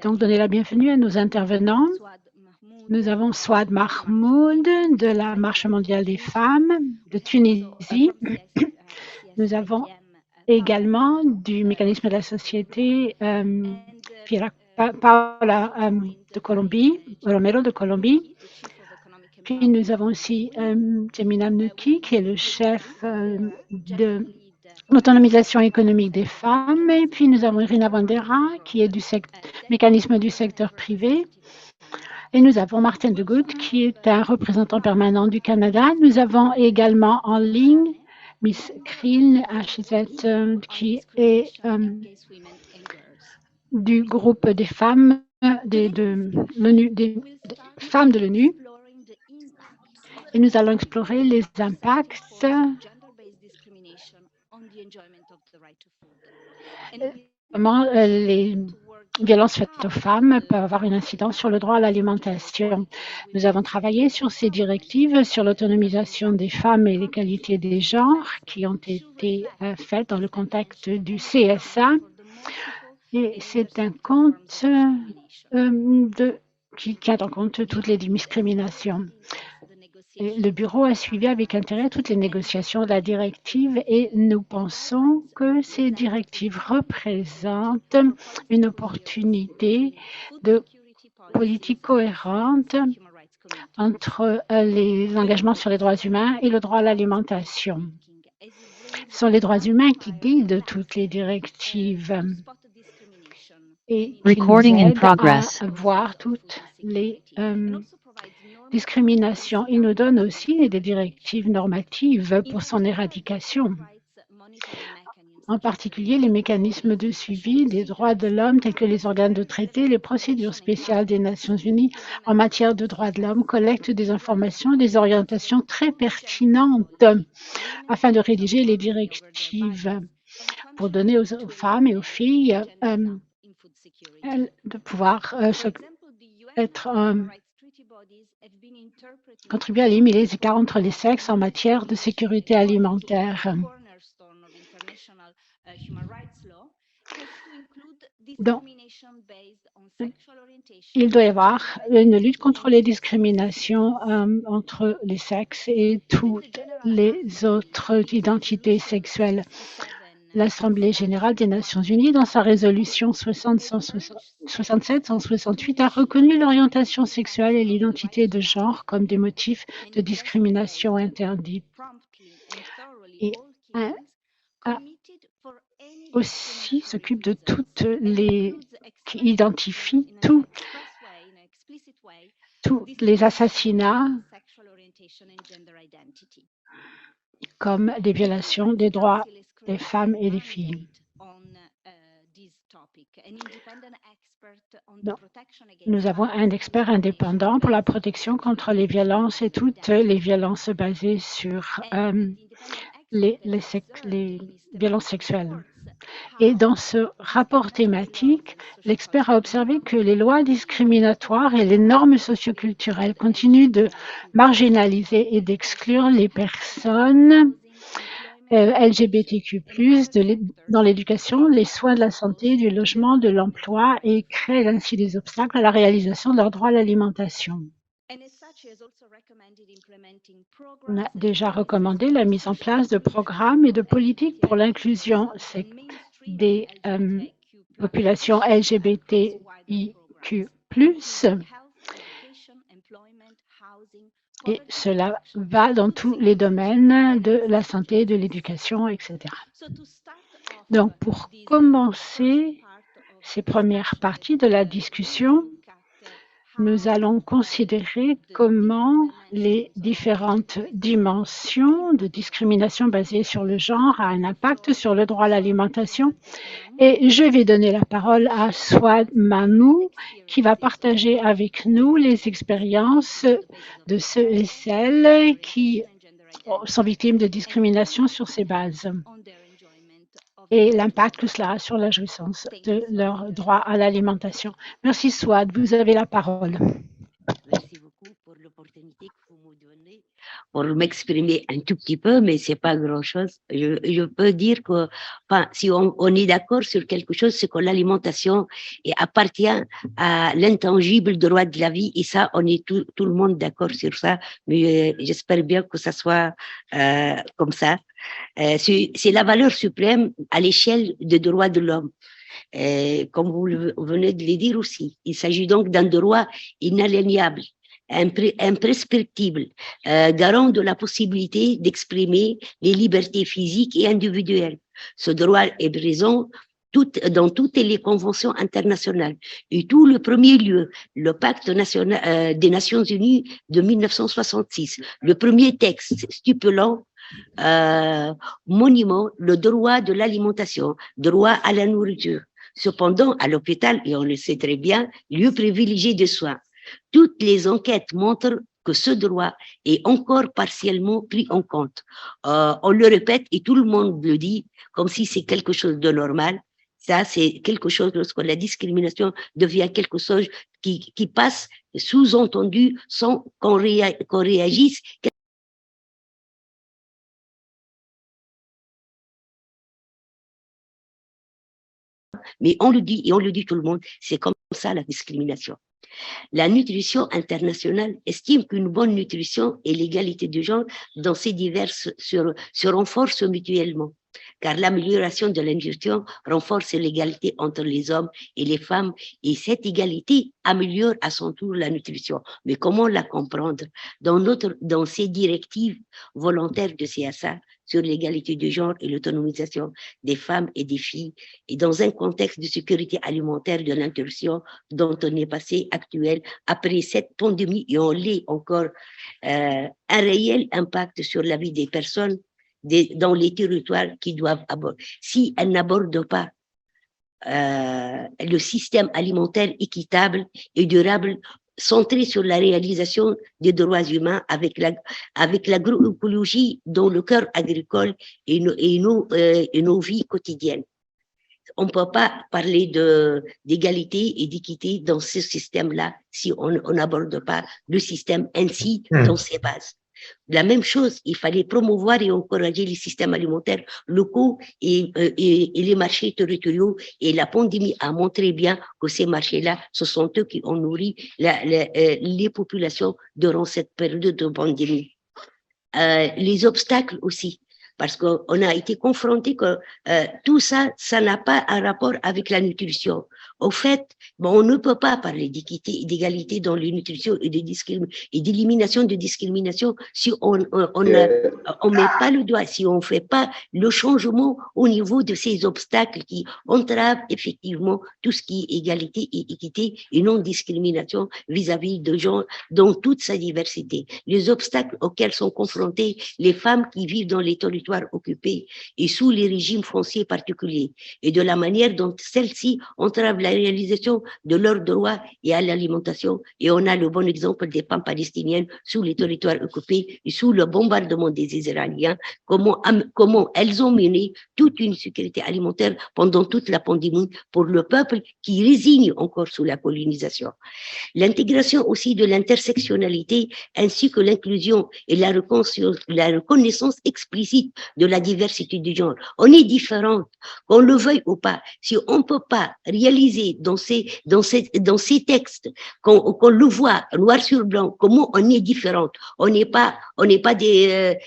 donc donner la bienvenue à nos intervenants. Nous avons Souad Mahmoud de la Marche mondiale des femmes de Tunisie. Nous avons également du mécanisme de la société Paola de Colombie, Romero de Colombie. Puis nous avons aussi Jemina Mnuki, qui est le chef de l'autonomisation économique des femmes. Et puis nous avons Irina Bandera, qui est du mécanisme du secteur privé. Et nous avons Martin de Gucht, qui est un représentant permanent du Canada. Nous avons également en ligne Miss Krill HZ, qui est du groupe des femmes des femmes de l'ONU. Et nous allons explorer les impacts comment les violences faites aux femmes peuvent avoir une incidence sur le droit à l'alimentation. Nous avons travaillé sur ces directives sur l'autonomisation des femmes et l'égalité des genres qui ont été faites dans le contexte du CSA. Et c'est un compte qui tient en compte toutes les discriminations. Et le bureau a suivi avec intérêt toutes les négociations de la directive et nous pensons que ces directives représentent une opportunité de politique cohérente entre les engagements sur les droits humains et le droit à l'alimentation. Ce sont les droits humains qui guident toutes les directives et qui nous aident à voir toutes les discrimination. Il nous donne aussi des directives normatives pour son éradication, en particulier les mécanismes de suivi des droits de l'homme tels que les organes de traité, les procédures spéciales des Nations Unies en matière de droits de l'homme collectent des informations et des orientations très pertinentes afin de rédiger les directives pour donner aux femmes et aux filles de pouvoir contribuer à éliminer les écarts entre les sexes en matière de sécurité alimentaire. Donc, il doit y avoir une lutte contre les discriminations entre les sexes et toutes les autres identités sexuelles. L'Assemblée générale des Nations unies, dans sa résolution 67-168, a reconnu l'orientation sexuelle et l'identité de genre comme des motifs de discrimination interdits. Et aussi s'occupe de toutes qui identifient tous les assassinats comme des violations des droits des femmes et des filles. Donc, nous avons un expert indépendant pour la protection contre les violences et toutes les violences basées sur les violences sexuelles. Et dans ce rapport thématique, l'expert a observé que les lois discriminatoires et les normes socioculturelles continuent de marginaliser et d'exclure les personnes LGBTQ+, dans l'éducation, les soins de la santé, du logement, de l'emploi et créent ainsi des obstacles à la réalisation de leur droit à l'alimentation. On a déjà recommandé la mise en place de programmes et de politiques pour l'inclusion des populations LGBTIQ+, et cela va dans tous les domaines de la santé, de l'éducation, etc. Donc, pour commencer ces premières parties de la discussion, nous allons considérer comment les différentes dimensions de discrimination basée sur le genre a un impact sur le droit à l'alimentation. Et je vais donner la parole à Souad Mahmoud, qui va partager avec nous les expériences de ceux et celles qui sont victimes de discrimination sur ces bases et l'impact que cela a sur la jouissance de leur droit à l'alimentation. Merci Souad, vous avez la parole. Merci beaucoup pour l'opportunité que vous me donnez pour m'exprimer un tout petit peu, mais c'est pas grand-chose. Je peux dire que, enfin, si on est d'accord sur quelque chose, c'est que l'alimentation appartient à l'intangible droit de la vie, et ça, on est tout le monde d'accord sur ça, mais j'espère bien que ça soit comme ça. C'est la valeur suprême à l'échelle des droits de l'homme. Comme vous venez de le dire aussi, il s'agit donc d'un droit inaliénable, imprescriptible, garant de la possibilité d'exprimer les libertés physiques et individuelles. Ce droit est présent dans toutes les conventions internationales. Et tout le premier lieu, le pacte national, des Nations Unies de 1966, le premier texte stipulant monument le droit de l'alimentation, droit à la nourriture. Cependant, à l'hôpital, et on le sait très bien, lieu privilégié de soins. Toutes les enquêtes montrent que ce droit est encore partiellement pris en compte. On le répète et tout le monde le dit comme si c'est quelque chose de normal. Ça, c'est quelque chose lorsque la discrimination devient quelque chose qui passe sous-entendu sans qu'on réagisse. Mais on le dit, et on le dit tout le monde, c'est comme ça la discrimination. La nutrition internationale estime qu'une bonne nutrition et l'égalité de genre dans ces diverses se renforcent mutuellement, car l'amélioration de la nutrition renforce l'égalité entre les hommes et les femmes, et cette égalité améliore à son tour la nutrition. Mais comment la comprendre? Dans ces directives volontaires de CSA sur l'égalité de genre et l'autonomisation des femmes et des filles, et dans un contexte de sécurité alimentaire de l'interruption dont on est passé actuel après cette pandémie, et on l'est encore, un réel impact sur la vie des personnes dans les territoires qui doivent aborder. Si elles n'abordent pas le système alimentaire équitable et durable centré sur la réalisation des droits humains avec l'agroécologie dans le cœur agricole et nos vies quotidiennes. On ne peut pas parler d'égalité et d'équité dans ce système-là si on n'aborde pas le système ainsi dans ses bases. La même chose, il fallait promouvoir et encourager les systèmes alimentaires locaux et les marchés territoriaux. Et la pandémie a montré bien que ces marchés-là, ce sont eux qui ont nourri les populations durant cette période de pandémie. Les obstacles aussi, parce qu'on a été confronté que tout ça, ça n'a pas un rapport avec la nutrition. Au fait, on ne peut pas parler d'équité et d'égalité dans les nutritions et d'élimination de discrimination si on met pas le doigt, si on fait pas le changement au niveau de ces obstacles qui entravent effectivement tout ce qui est égalité et équité et non discrimination vis-à-vis de gens dans toute sa diversité. Les obstacles auxquels sont confrontées les femmes qui vivent dans les territoires occupés et sous les régimes fonciers particuliers, et de la manière dont celles-ci entravent la réalisation de leurs droits et à l'alimentation. Et on a le bon exemple des femmes palestiniennes sous les territoires occupés et sous le bombardement des Israéliens, comment elles ont mené toute une sécurité alimentaire pendant toute la pandémie pour le peuple qui résigne encore sous la colonisation. L'intégration aussi de l'intersectionnalité ainsi que l'inclusion et la reconnaissance explicite de la diversité du genre. On est différentes, qu'on le veuille ou pas. Si on ne peut pas réaliser dans ces textes, qu'on le voit noir sur blanc, comment on est différente. On n'est pas des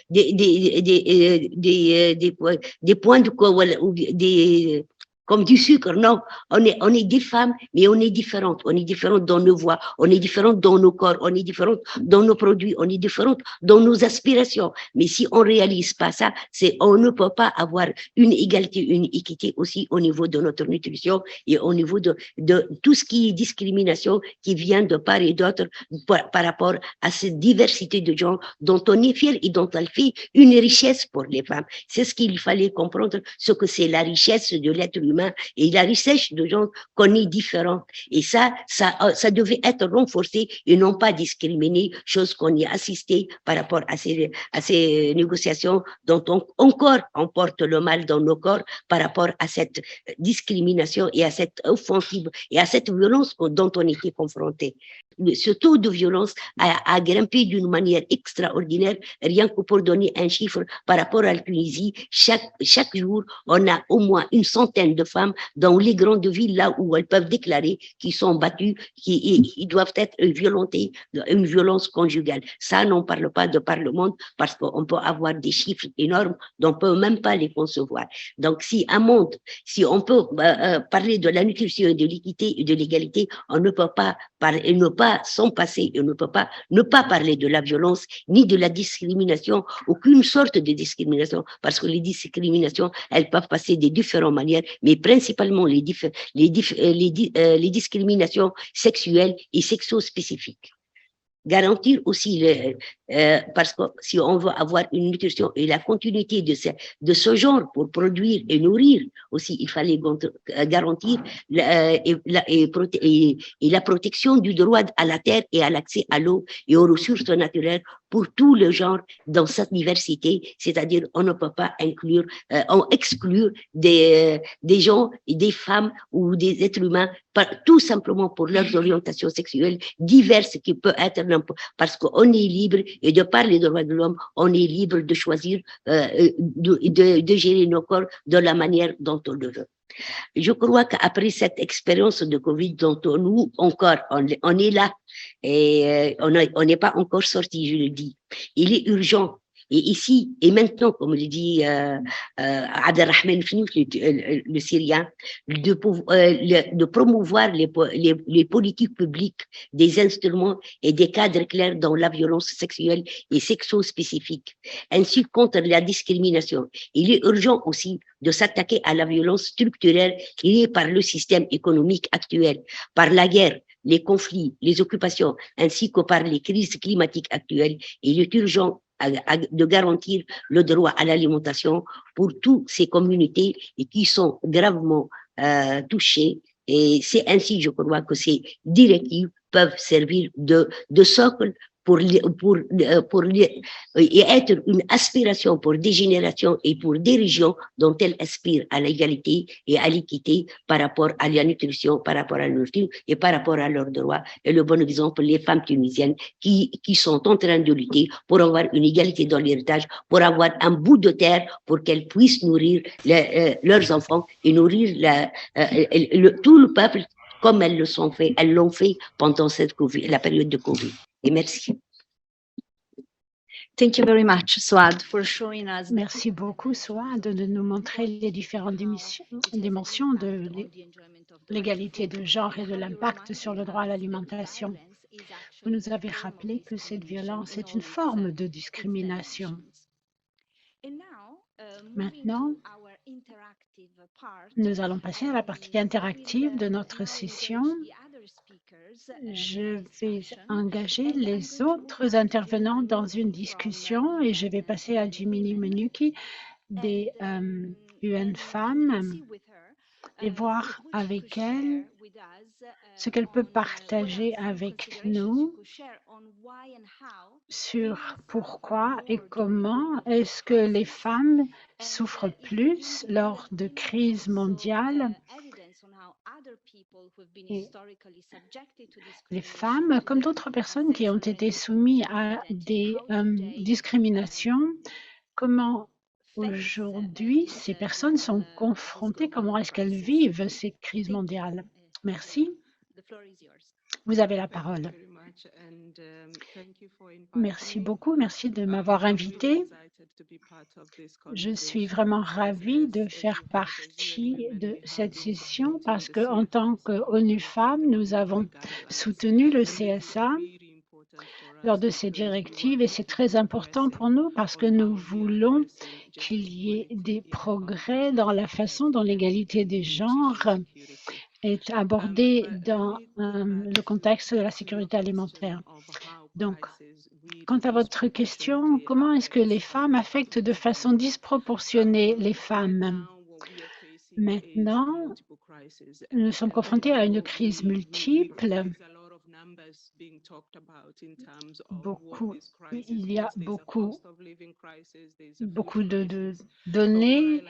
points de quoi, ou des comme du sucre, non. On est des femmes, mais on est différentes. On est différentes dans nos voix, on est différentes dans nos corps, on est différentes dans nos produits, on est différentes dans nos aspirations. Mais si on réalise pas ça, on ne peut pas avoir une égalité, une équité aussi au niveau de notre nutrition et au niveau de tout ce qui est discrimination qui vient de part et d'autre par rapport à cette diversité de genre dont on est fier et dont elle fait une richesse pour les femmes. C'est ce qu'il fallait comprendre, ce que c'est la richesse de l'être humain humains et la recherche de gens qu'on est différents. Et ça devait être renforcé et non pas discriminé, chose qu'on y a assisté par rapport à ces négociations dont encore on porte le mal dans nos corps par rapport à cette discrimination et à cette offensive et à cette violence dont on était confronté. Ce taux de violence a grimpé d'une manière extraordinaire, rien que pour donner un chiffre par rapport à la Tunisie. Chaque jour, on a au moins une centaine de femmes dans les grandes villes, là où elles peuvent déclarer qu'ils sont battues, qui doivent être violentées, une violence conjugale. Ça, n'en parle pas de par le monde parce qu'on peut avoir des chiffres énormes dont on ne peut même pas les concevoir. Donc, si on peut parler de la nutrition et de l'équité et de l'égalité, on ne peut pas s'en passer, on ne peut pas ne pas parler de la violence ni de la discrimination, aucune sorte de discrimination, parce que les discriminations, elles peuvent passer de différentes manières, mais principalement les discriminations sexuelles et sexo-spécifiques. Garantir aussi, parce que si on veut avoir une nutrition et la continuité de ce genre pour produire et nourrir aussi, il fallait garantir la protection du droit à la terre et à l'accès à l'eau et aux ressources naturelles pour tout le genre dans cette diversité, c'est-à-dire on ne peut pas exclure des gens, des femmes ou des êtres humains tout simplement pour leurs orientations sexuelles diverses qui peuvent être parce qu'on est libre et de par les droits de l'homme, on est libre de choisir de gérer nos corps de la manière dont on le veut. Je crois qu'après cette expérience de Covid dont nous encore, on est là et on n'est pas encore sorti, je le dis. Il est urgent. Et ici, et maintenant, comme le dit Abdelrahman Fnous, le Syrien, de promouvoir les politiques publiques, des instruments et des cadres clairs dans la violence sexuelle et sexo-spécifique, ainsi contre la discrimination. Il est urgent aussi de s'attaquer à la violence structurelle créée par le système économique actuel, par la guerre, les conflits, les occupations, ainsi que par les crises climatiques actuelles. Il est urgent de garantir le droit à l'alimentation pour toutes ces communautés qui sont gravement touchées. Et c'est ainsi, je crois, que ces directives peuvent servir de socle et être une aspiration pour des générations et pour des régions dont elles aspirent à l'égalité et à l'équité par rapport à la nutrition, par rapport à la nourriture et par rapport à leurs droits. Et le bon exemple, les femmes tunisiennes qui sont en train de lutter pour avoir une égalité dans l'héritage, pour avoir un bout de terre pour qu'elles puissent nourrir leurs enfants et nourrir tout le peuple comme elles l'ont fait pendant la période de Covid. Et merci. Thank you very much, Souad, for showing us. Merci beaucoup, Souad, de nous montrer les différentes dimensions de l'égalité de genre et de l'impact sur le droit à l'alimentation. Vous nous avez rappelé que cette violence est une forme de discrimination. Maintenant, nous allons passer à la partie interactive de notre session. Je vais engager les autres intervenants dans une discussion et je vais passer à Jiminy Menuki des UN Femmes et voir avec elle ce qu'elle peut partager avec nous sur pourquoi et comment est-ce que les femmes souffrent plus lors de crises mondiales. Et les femmes, comme d'autres personnes qui ont été soumises à des discriminations, comment aujourd'hui ces personnes sont confrontées, comment est-ce qu'elles vivent ces crises mondiales? Merci. Vous avez la parole. Merci beaucoup, merci de m'avoir invité. Je suis vraiment ravie de faire partie de cette session parce qu'en tant qu'ONU Femmes, nous avons soutenu le CSA lors de ces directives et c'est très important pour nous parce que nous voulons qu'il y ait des progrès dans la façon dont l'égalité des genres est abordée dans le contexte de la sécurité alimentaire. Donc, quant à votre question, comment est-ce que les femmes affectent de façon disproportionnée les femmes? Maintenant, nous sommes confrontés à une crise multiple. Il y a beaucoup de données.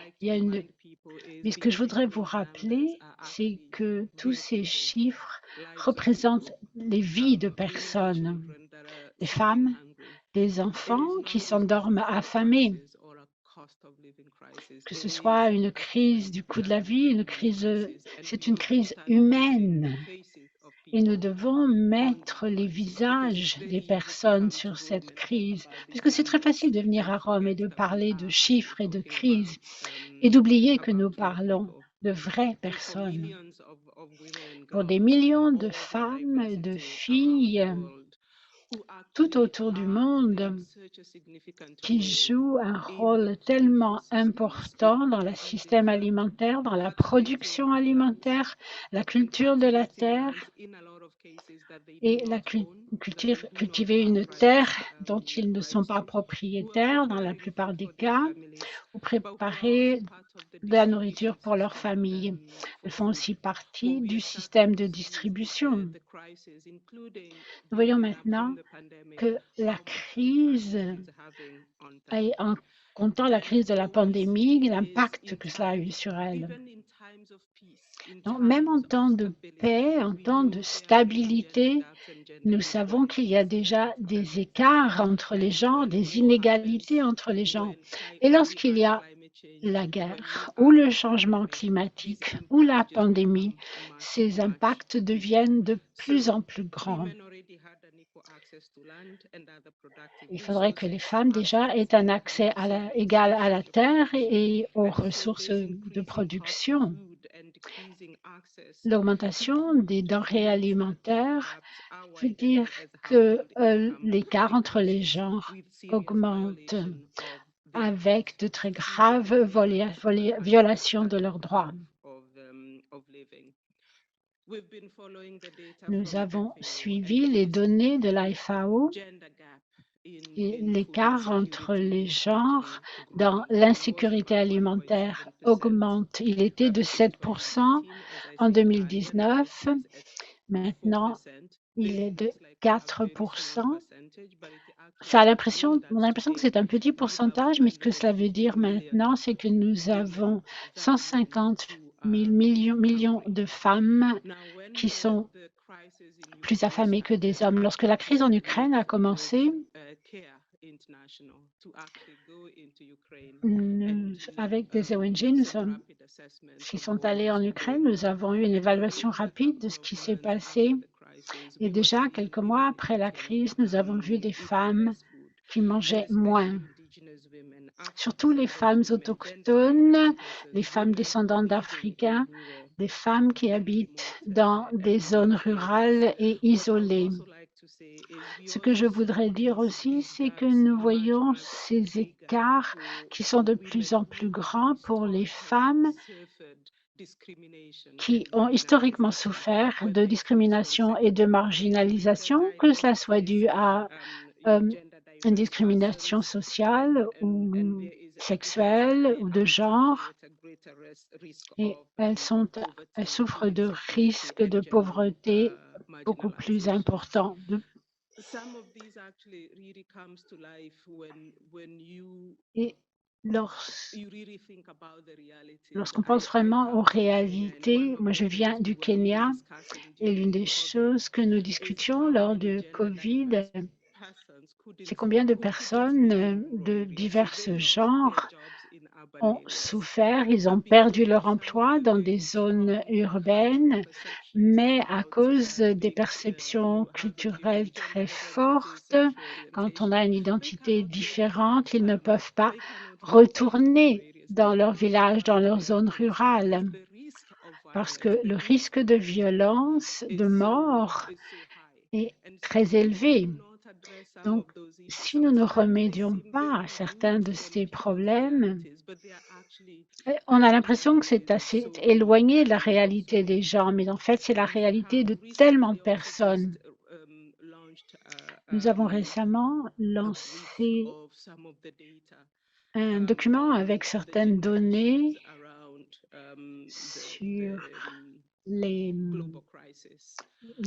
Mais ce que je voudrais vous rappeler, c'est que tous ces chiffres représentent les vies de personnes, des femmes, des enfants qui s'endorment affamés. Que ce soit une crise du coût de la vie, c'est une crise humaine. Et nous devons mettre les visages des personnes sur cette crise, puisque c'est très facile de venir à Rome et de parler de chiffres et de crise et d'oublier que nous parlons de vraies personnes. Pour des millions de femmes et de filles tout autour du monde qui jouent un rôle tellement important dans le système alimentaire, dans la production alimentaire, la culture de la terre et cultiver une terre dont ils ne sont pas propriétaires dans la plupart des cas, ou préparer de la nourriture pour leur famille. Elles font aussi partie du système de distribution. Nous voyons maintenant que la crise, en comptant la crise de la pandémie, l'impact que cela a eu sur elle. Donc, même en temps de paix, en temps de stabilité, nous savons qu'il y a déjà des écarts entre les gens, des inégalités entre les gens. Et lorsqu'il y a la guerre ou le changement climatique ou la pandémie, ces impacts deviennent de plus en plus grands. Il faudrait que les femmes déjà aient un accès égal à la terre et aux ressources de production. L'augmentation des denrées alimentaires veut dire que l'écart entre les genres augmente avec de très graves violations de leurs droits. Nous avons suivi les données de la FAO et l'écart entre les genres dans l'insécurité alimentaire augmente. Il était de 7% en 2019. Maintenant, il est de 4%. On a l'impression que c'est un petit pourcentage, mais ce que cela veut dire maintenant, c'est que nous avons 150 millions de femmes qui sont plus affamées que des hommes. Lorsque la crise en Ukraine a commencé, avec des ONG, qui sont allés en Ukraine, nous avons eu une évaluation rapide de ce qui s'est passé. Et déjà, quelques mois après la crise, nous avons vu des femmes qui mangeaient moins. Surtout les femmes autochtones, les femmes descendantes d'Africains, des femmes qui habitent dans des zones rurales et isolées. Ce que je voudrais dire aussi, c'est que nous voyons ces écarts qui sont de plus en plus grands pour les femmes qui ont historiquement souffert de discrimination et de marginalisation, que cela soit dû à une discrimination sociale ou sexuelle ou de genre. Et elles souffrent de risques de pauvreté beaucoup plus importants. Et lorsqu'on pense vraiment aux réalités, moi je viens du Kenya et l'une des choses que nous discutions lors de Covid, c'est combien de personnes de divers genres ont souffert, ils ont perdu leur emploi dans des zones urbaines, mais à cause des perceptions culturelles très fortes, quand on a une identité différente, ils ne peuvent pas retourner dans leur village, dans leur zone rurale, parce que le risque de violence, de mort est très élevé. Donc, si nous ne remédions pas à certains de ces problèmes, on a l'impression que c'est assez éloigné de la réalité des gens, mais en fait, c'est la réalité de tellement de personnes. Nous avons récemment lancé un document avec certaines données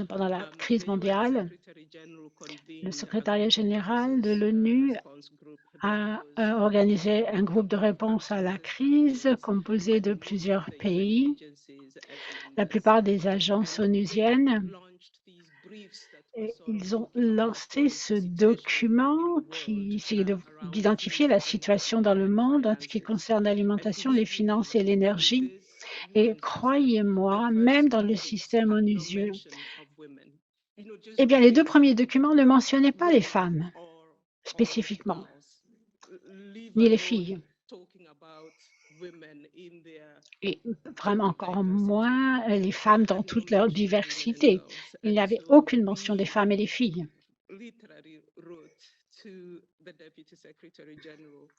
pendant la crise mondiale, le secrétariat général de l'ONU a organisé un groupe de réponse à la crise composé de plusieurs pays. La plupart des agences onusiennes, et ils ont lancé ce document qui essaie d'identifier la situation dans le monde en ce qui concerne l'alimentation, les finances et l'énergie. Et croyez-moi, même dans le système onusien, eh bien, les 2 premiers documents ne mentionnaient pas les femmes spécifiquement, ni les filles. Et vraiment encore moins les femmes dans toute leur diversité. Il n'y avait aucune mention des femmes et des filles.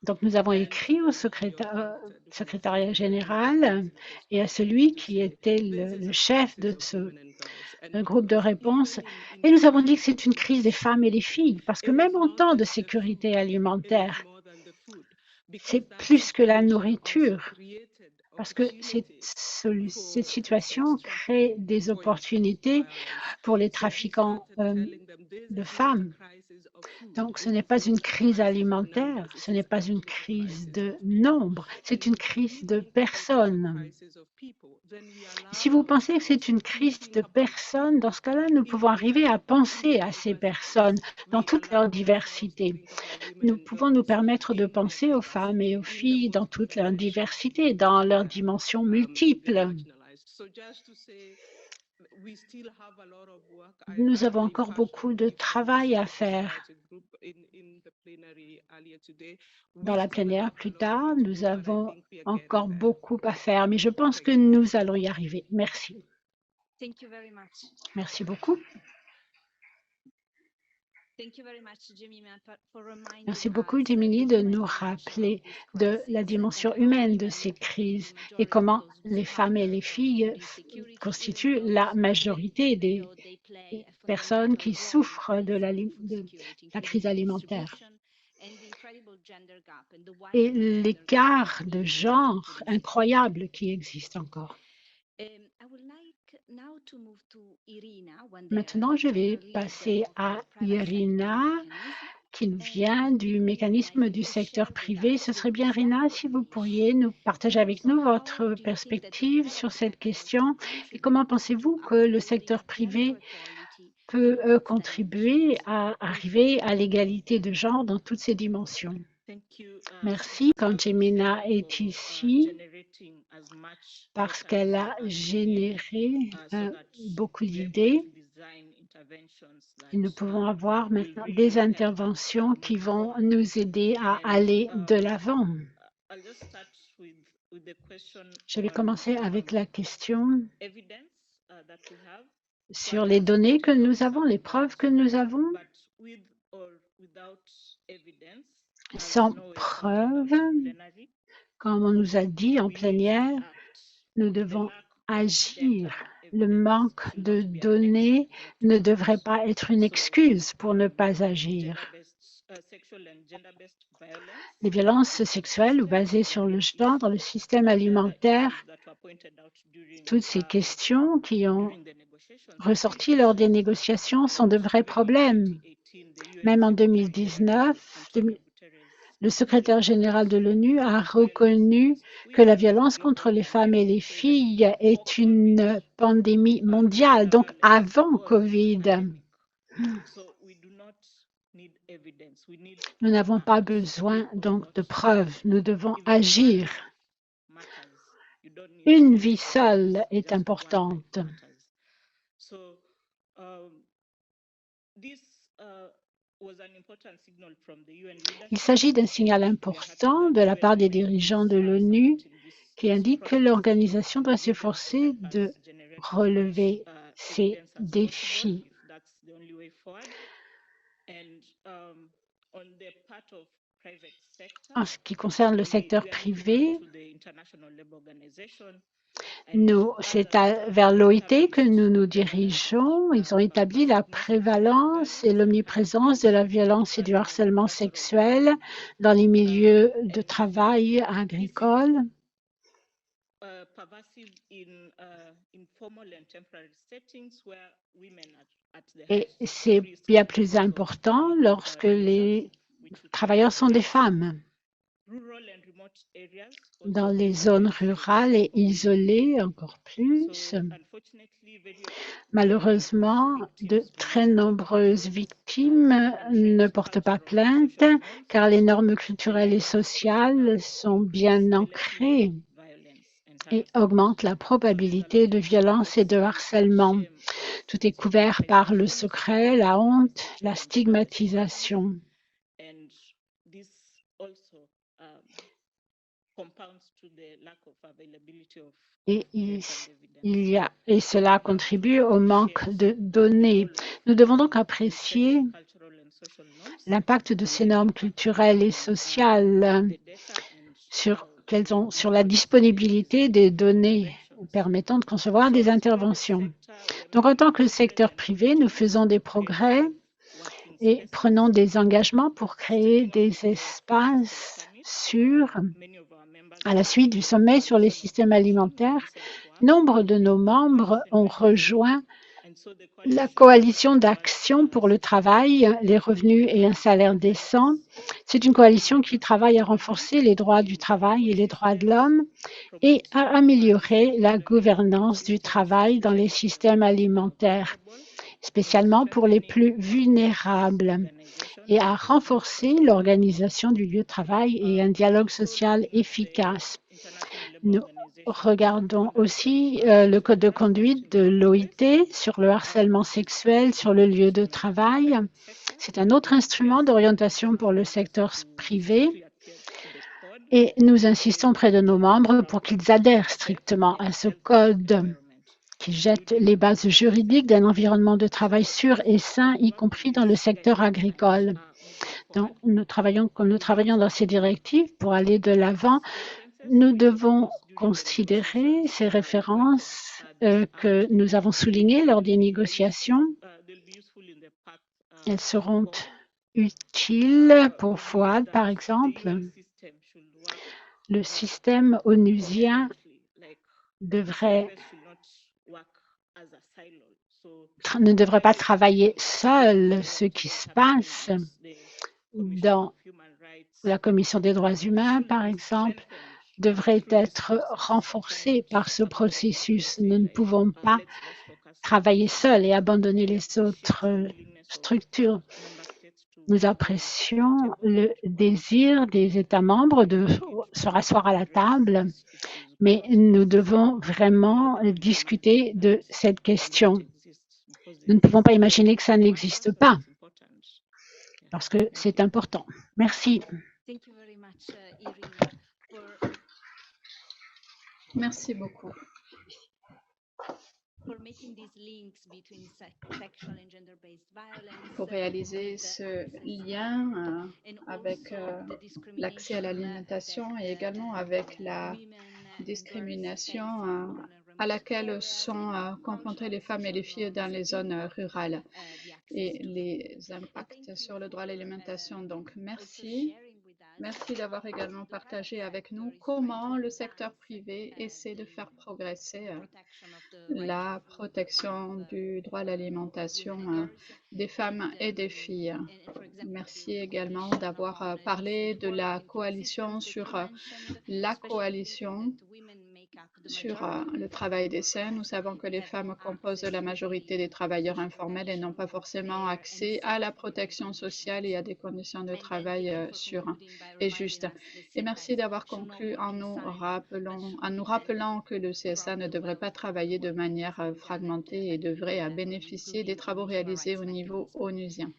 Donc, nous avons écrit au secrétariat général et à celui qui était le chef de ce groupe de réponse. Et nous avons dit que c'est une crise des femmes et des filles, parce que même en temps de sécurité alimentaire, c'est plus que la nourriture, parce que cette situation crée des opportunités pour les trafiquants de femmes. Donc, ce n'est pas une crise alimentaire, ce n'est pas une crise de nombre, c'est une crise de personnes. Si vous pensez que c'est une crise de personnes, dans ce cas-là, nous pouvons arriver à penser à ces personnes dans toute leur diversité. Nous pouvons nous permettre de penser aux femmes et aux filles dans toute leur diversité, dans leurs dimensions multiples. Nous avons encore beaucoup de travail à faire. Dans la plénière plus tard, nous avons encore beaucoup à faire, mais je pense que nous allons y arriver. Merci. Merci beaucoup. Merci beaucoup, Jemima, de nous rappeler de la dimension humaine de ces crises et comment les femmes et les filles constituent la majorité des personnes qui souffrent de la crise alimentaire. Et l'écart de genre incroyable qui existe encore. Maintenant, je vais passer à Irina, qui vient du mécanisme du secteur privé. Ce serait bien, Irina, si vous pourriez nous partager avec nous votre perspective sur cette question et comment pensez-vous que le secteur privé peut contribuer à arriver à l'égalité de genre dans toutes ses dimensions. Merci quand Jemima est ici parce qu'elle a généré beaucoup d'idées. Et nous pouvons avoir maintenant des interventions qui vont nous aider à aller de l'avant. Je vais commencer avec la question sur les données que nous avons, les preuves que nous avons. Sans preuve, comme on nous a dit en plénière, nous devons agir. Le manque de données ne devrait pas être une excuse pour ne pas agir. Les violences sexuelles ou basées sur le genre dans le système alimentaire, toutes ces questions qui ont ressorti lors des négociations sont de vrais problèmes. Même en 2019, le secrétaire général de l'ONU a reconnu que la violence contre les femmes et les filles est une pandémie mondiale, donc avant COVID. Nous n'avons pas besoin donc de preuves, nous devons agir. Une vie seule est importante. Il s'agit d'un signal important de la part des dirigeants de l'ONU qui indique que l'organisation doit s'efforcer de relever ces défis. En ce qui concerne le secteur privé, c'est vers l'OIT que nous nous dirigeons. Ils ont établi la prévalence et l'omniprésence de la violence et du harcèlement sexuel dans les milieux de travail agricoles. Et c'est bien plus important lorsque les travailleurs sont des femmes. Dans les zones rurales et isolées encore plus. Malheureusement, de très nombreuses victimes ne portent pas plainte car les normes culturelles et sociales sont bien ancrées et augmentent la probabilité de violence et de harcèlement. Tout est couvert par le secret, la honte, la stigmatisation. Et cela contribue au manque de données. Nous devons donc apprécier l'impact de ces normes culturelles et sociales sur la disponibilité des données permettant de concevoir des interventions. Donc, en tant que secteur privé, nous faisons des progrès et prenons des engagements pour créer des espaces sûrs. À la suite du sommet sur les systèmes alimentaires, nombre de nos membres ont rejoint la coalition d'action pour le travail, les revenus et un salaire décent. C'est une coalition qui travaille à renforcer les droits du travail et les droits de l'homme et à améliorer la gouvernance du travail dans les systèmes alimentaires, spécialement pour les plus vulnérables, et à renforcer l'organisation du lieu de travail et un dialogue social efficace. Nous regardons aussi le code de conduite de l'OIT sur le harcèlement sexuel sur le lieu de travail. C'est un autre instrument d'orientation pour le secteur privé et nous insistons auprès de nos membres pour qu'ils adhèrent strictement à ce code qui jette les bases juridiques d'un environnement de travail sûr et sain, y compris dans le secteur agricole. Donc, comme nous travaillons dans ces directives pour aller de l'avant, nous devons considérer ces références que nous avons soulignées lors des négociations. Elles seront utiles pour FOAD, par exemple. Le système onusien ne devrait pas travailler seul. Ce qui se passe dans la Commission des droits humains, par exemple, devrait être renforcé par ce processus. Nous ne pouvons pas travailler seuls et abandonner les autres structures. Nous apprécions le désir des États membres de se rasseoir à la table, mais nous devons vraiment discuter de cette question. Nous ne pouvons pas imaginer que ça n'existe pas, parce que c'est important. Merci. Merci beaucoup. Pour réaliser ce lien avec l'accès à l'alimentation et également avec la discrimination à laquelle sont confrontées les femmes et les filles dans les zones rurales et les impacts sur le droit à l'alimentation. Donc, merci. Merci d'avoir également partagé avec nous comment le secteur privé essaie de faire progresser la protection du droit à l'alimentation des femmes et des filles. Merci également d'avoir parlé de la coalition sur le travail décent. Nous savons que les femmes composent la majorité des travailleurs informels et n'ont pas forcément accès à la protection sociale et à des conditions de travail sûres et justes. Et merci d'avoir conclu en nous rappelant que le CSA ne devrait pas travailler de manière fragmentée et devrait bénéficier des travaux réalisés au niveau onusien.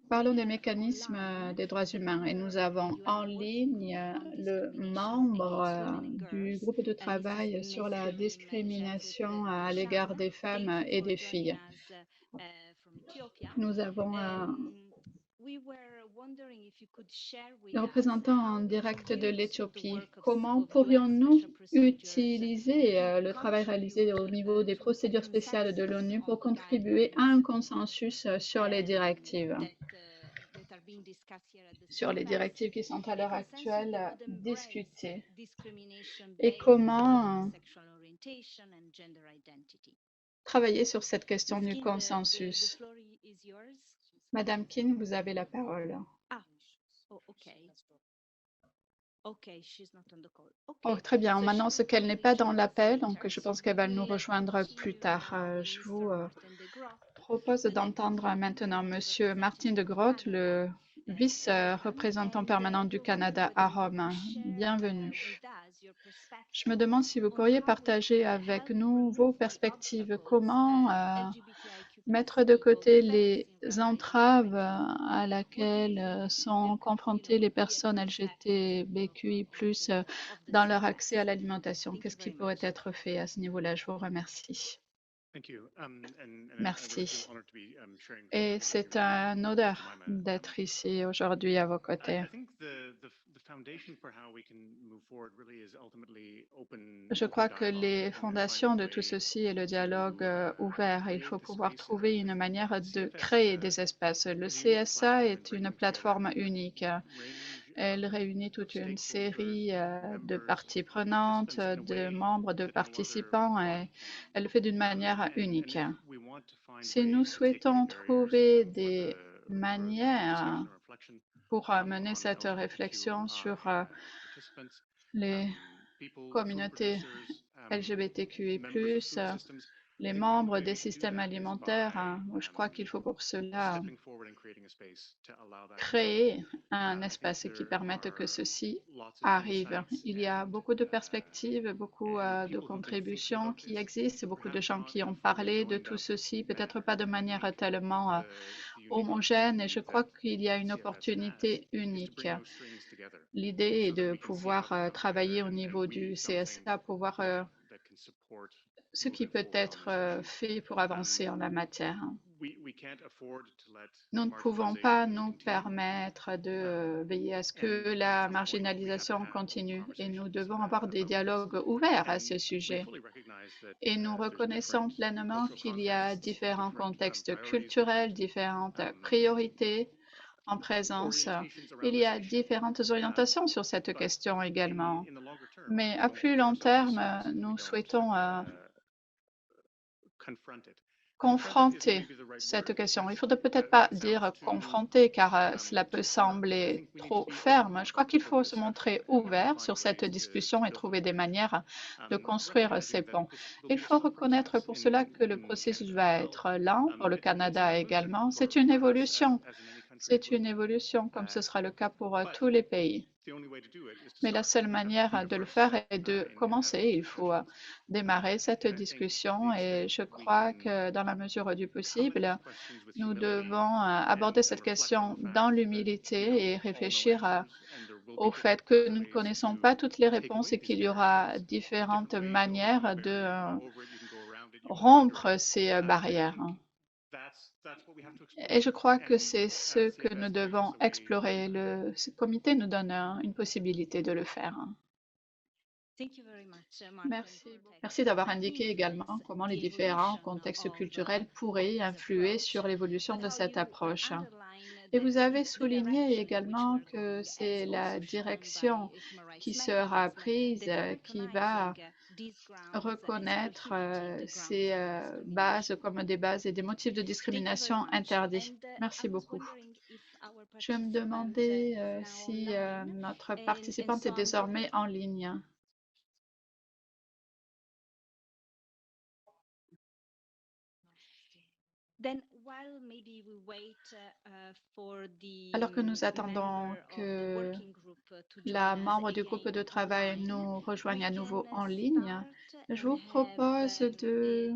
Parlons des mécanismes des droits humains et nous avons en ligne le membre du groupe de travail sur la discrimination à l'égard des femmes et des filles. Nous avons le représentant en direct de l'Éthiopie. Comment pourrions-nous utiliser le travail réalisé au niveau des procédures spéciales de l'ONU pour contribuer à un consensus sur les directives? sur les directives qui sont à l'heure actuelle discutées et comment travailler sur cette question du consensus. Madame King, vous avez la parole. Oh, très bien. On m'annonce qu'elle n'est pas dans l'appel, donc je pense qu'elle va nous rejoindre plus tard. Je vous propose d'entendre maintenant Monsieur Martin de Groot, le vice-représentant permanent du Canada à Rome. Bienvenue. Je me demande si vous pourriez partager avec nous vos perspectives. Comment mettre de côté les entraves à laquelle sont confrontées les personnes LGBTQI+, dans leur accès à l'alimentation. Qu'est-ce qui pourrait être fait à ce niveau-là? Je vous remercie. Merci. Et c'est un honneur d'être ici aujourd'hui à vos côtés. Je crois que les fondations de tout ceci est le dialogue ouvert. Il faut pouvoir trouver une manière de créer des espaces. Le CSA est une plateforme unique. Elle réunit toute une série de parties prenantes, de membres, de participants, et elle le fait d'une manière unique. Si nous souhaitons trouver des manières pour mener cette réflexion sur les communautés LGBTQI+, les membres des systèmes alimentaires, je crois qu'il faut pour cela créer un espace qui permette que ceci arrive. Il y a beaucoup de perspectives, beaucoup de contributions qui existent, beaucoup de gens qui ont parlé de tout ceci, peut-être pas de manière tellement homogène, et je crois qu'il y a une opportunité unique. L'idée est de pouvoir travailler au niveau du CSA, pour voir ce qui peut être fait pour avancer en la matière. Nous ne pouvons pas nous permettre de veiller à ce que la marginalisation continue, et nous devons avoir des dialogues ouverts à ce sujet. Et nous reconnaissons pleinement qu'il y a différents contextes culturels, différentes priorités en présence. Il y a différentes orientations sur cette question également. Mais à plus long terme, nous souhaitons confronter cette question. Il ne faudrait peut-être pas dire confronter, car cela peut sembler trop ferme. Je crois qu'il faut se montrer ouvert sur cette discussion et trouver des manières de construire ces ponts. Il faut reconnaître pour cela que le processus va être lent, pour le Canada également. C'est une évolution. C'est une évolution, comme ce sera le cas pour tous les pays. Mais la seule manière de le faire est de commencer. Il faut démarrer cette discussion, et je crois que dans la mesure du possible, nous devons aborder cette question dans l'humilité et réfléchir au fait que nous ne connaissons pas toutes les réponses et qu'il y aura différentes manières de rompre ces barrières. Et je crois que c'est ce que nous devons explorer. Ce comité nous donne une possibilité de le faire. Merci. Merci d'avoir indiqué également comment les différents contextes culturels pourraient influer sur l'évolution de cette approche. Et vous avez souligné également que c'est la direction qui sera prise qui va reconnaître ces bases comme des bases et des motifs de discrimination interdits. Merci beaucoup. Je me demandais si notre participante est désormais en ligne. Alors que nous attendons que la membre du groupe de travail nous rejoigne à nouveau en ligne, je vous propose de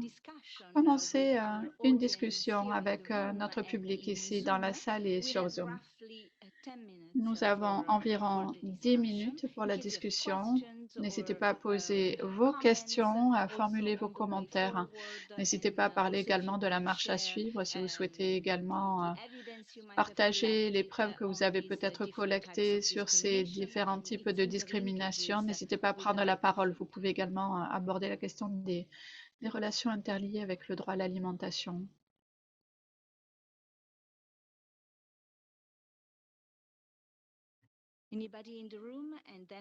commencer une discussion avec notre public ici dans la salle et sur Zoom. Nous avons environ 10 minutes pour la discussion. N'hésitez pas à poser vos questions, à formuler vos commentaires. N'hésitez pas à parler également de la marche à suivre si vous souhaitez également partager les preuves que vous avez peut-être collectées sur ces différents types de discrimination. N'hésitez pas à prendre la parole. Vous pouvez également aborder la question des relations interliées avec le droit à l'alimentation.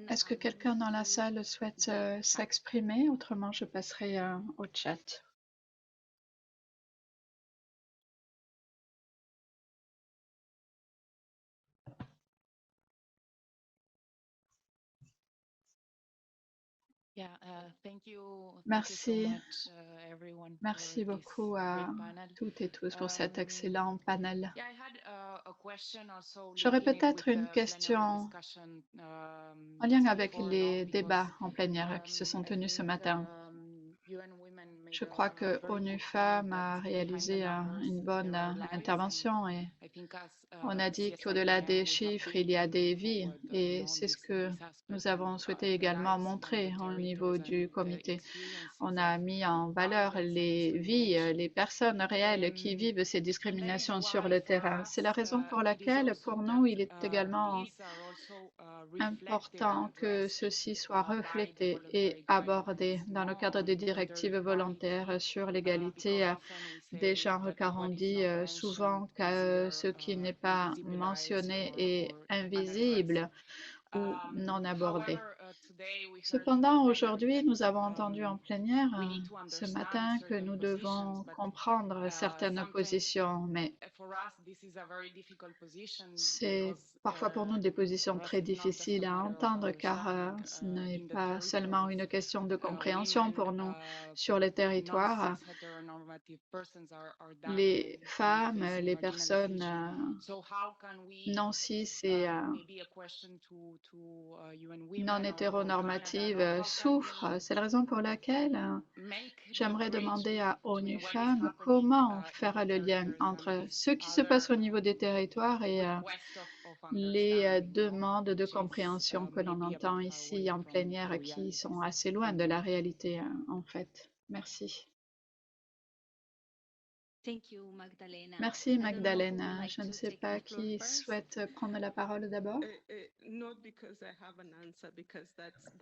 Est-ce que quelqu'un dans la salle souhaite s'exprimer? Autrement, je passerai au chat. Merci. Merci beaucoup à toutes et tous pour cet excellent panel. J'aurais peut-être une question en lien avec les débats en plénière qui se sont tenus ce matin. Je crois que ONU Femmes a réalisé une bonne intervention et on a dit qu'au-delà des chiffres, il y a des vies et c'est ce que nous avons souhaité également montrer au niveau du comité. On a mis en valeur les vies, les personnes réelles qui vivent ces discriminations sur le terrain. C'est la raison pour laquelle, pour nous, il est également important que ceci soit reflété et abordé dans le cadre des directives volontaires sur l'égalité des genres, car on dit souvent que ce qui n'est pas mentionné est invisible ou non abordé. Cependant, aujourd'hui, nous avons entendu en plénière ce matin que nous devons comprendre certaines positions, mais c'est parfois pour nous des positions très difficiles à entendre car ce n'est pas seulement une question de compréhension pour nous sur les territoires. Les femmes, les personnes non cis et non hétéronormatives souffrent. C'est la raison pour laquelle j'aimerais demander à ONU Femmes comment faire le lien entre ce qui se passe au niveau des territoires et les demandes de compréhension que l'on entend ici en plénière qui sont assez loin de la réalité en fait. Merci. Merci Magdalena. Je ne sais pas qui souhaite prendre la parole d'abord.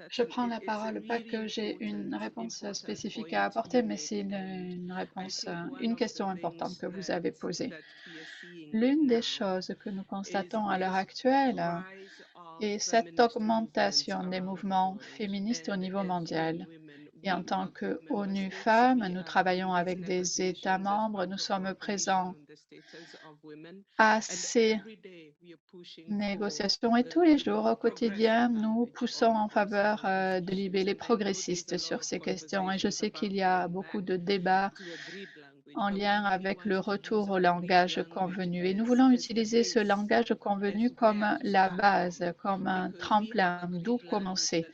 Je prends la parole, pas que j'ai une réponse spécifique à apporter, mais c'est une question importante que vous avez posée. L'une des choses que nous constatons à l'heure actuelle est cette augmentation des mouvements féministes au niveau mondial. Et en tant que ONU Femmes, nous travaillons avec des États membres, nous sommes présents à ces négociations et tous les jours au quotidien, nous poussons en faveur de libérer progressistes sur ces questions. Et je sais qu'il y a beaucoup de débats en lien avec le retour au langage convenu. Et nous voulons utiliser ce langage convenu comme la base, comme un tremplin, d'où commencer.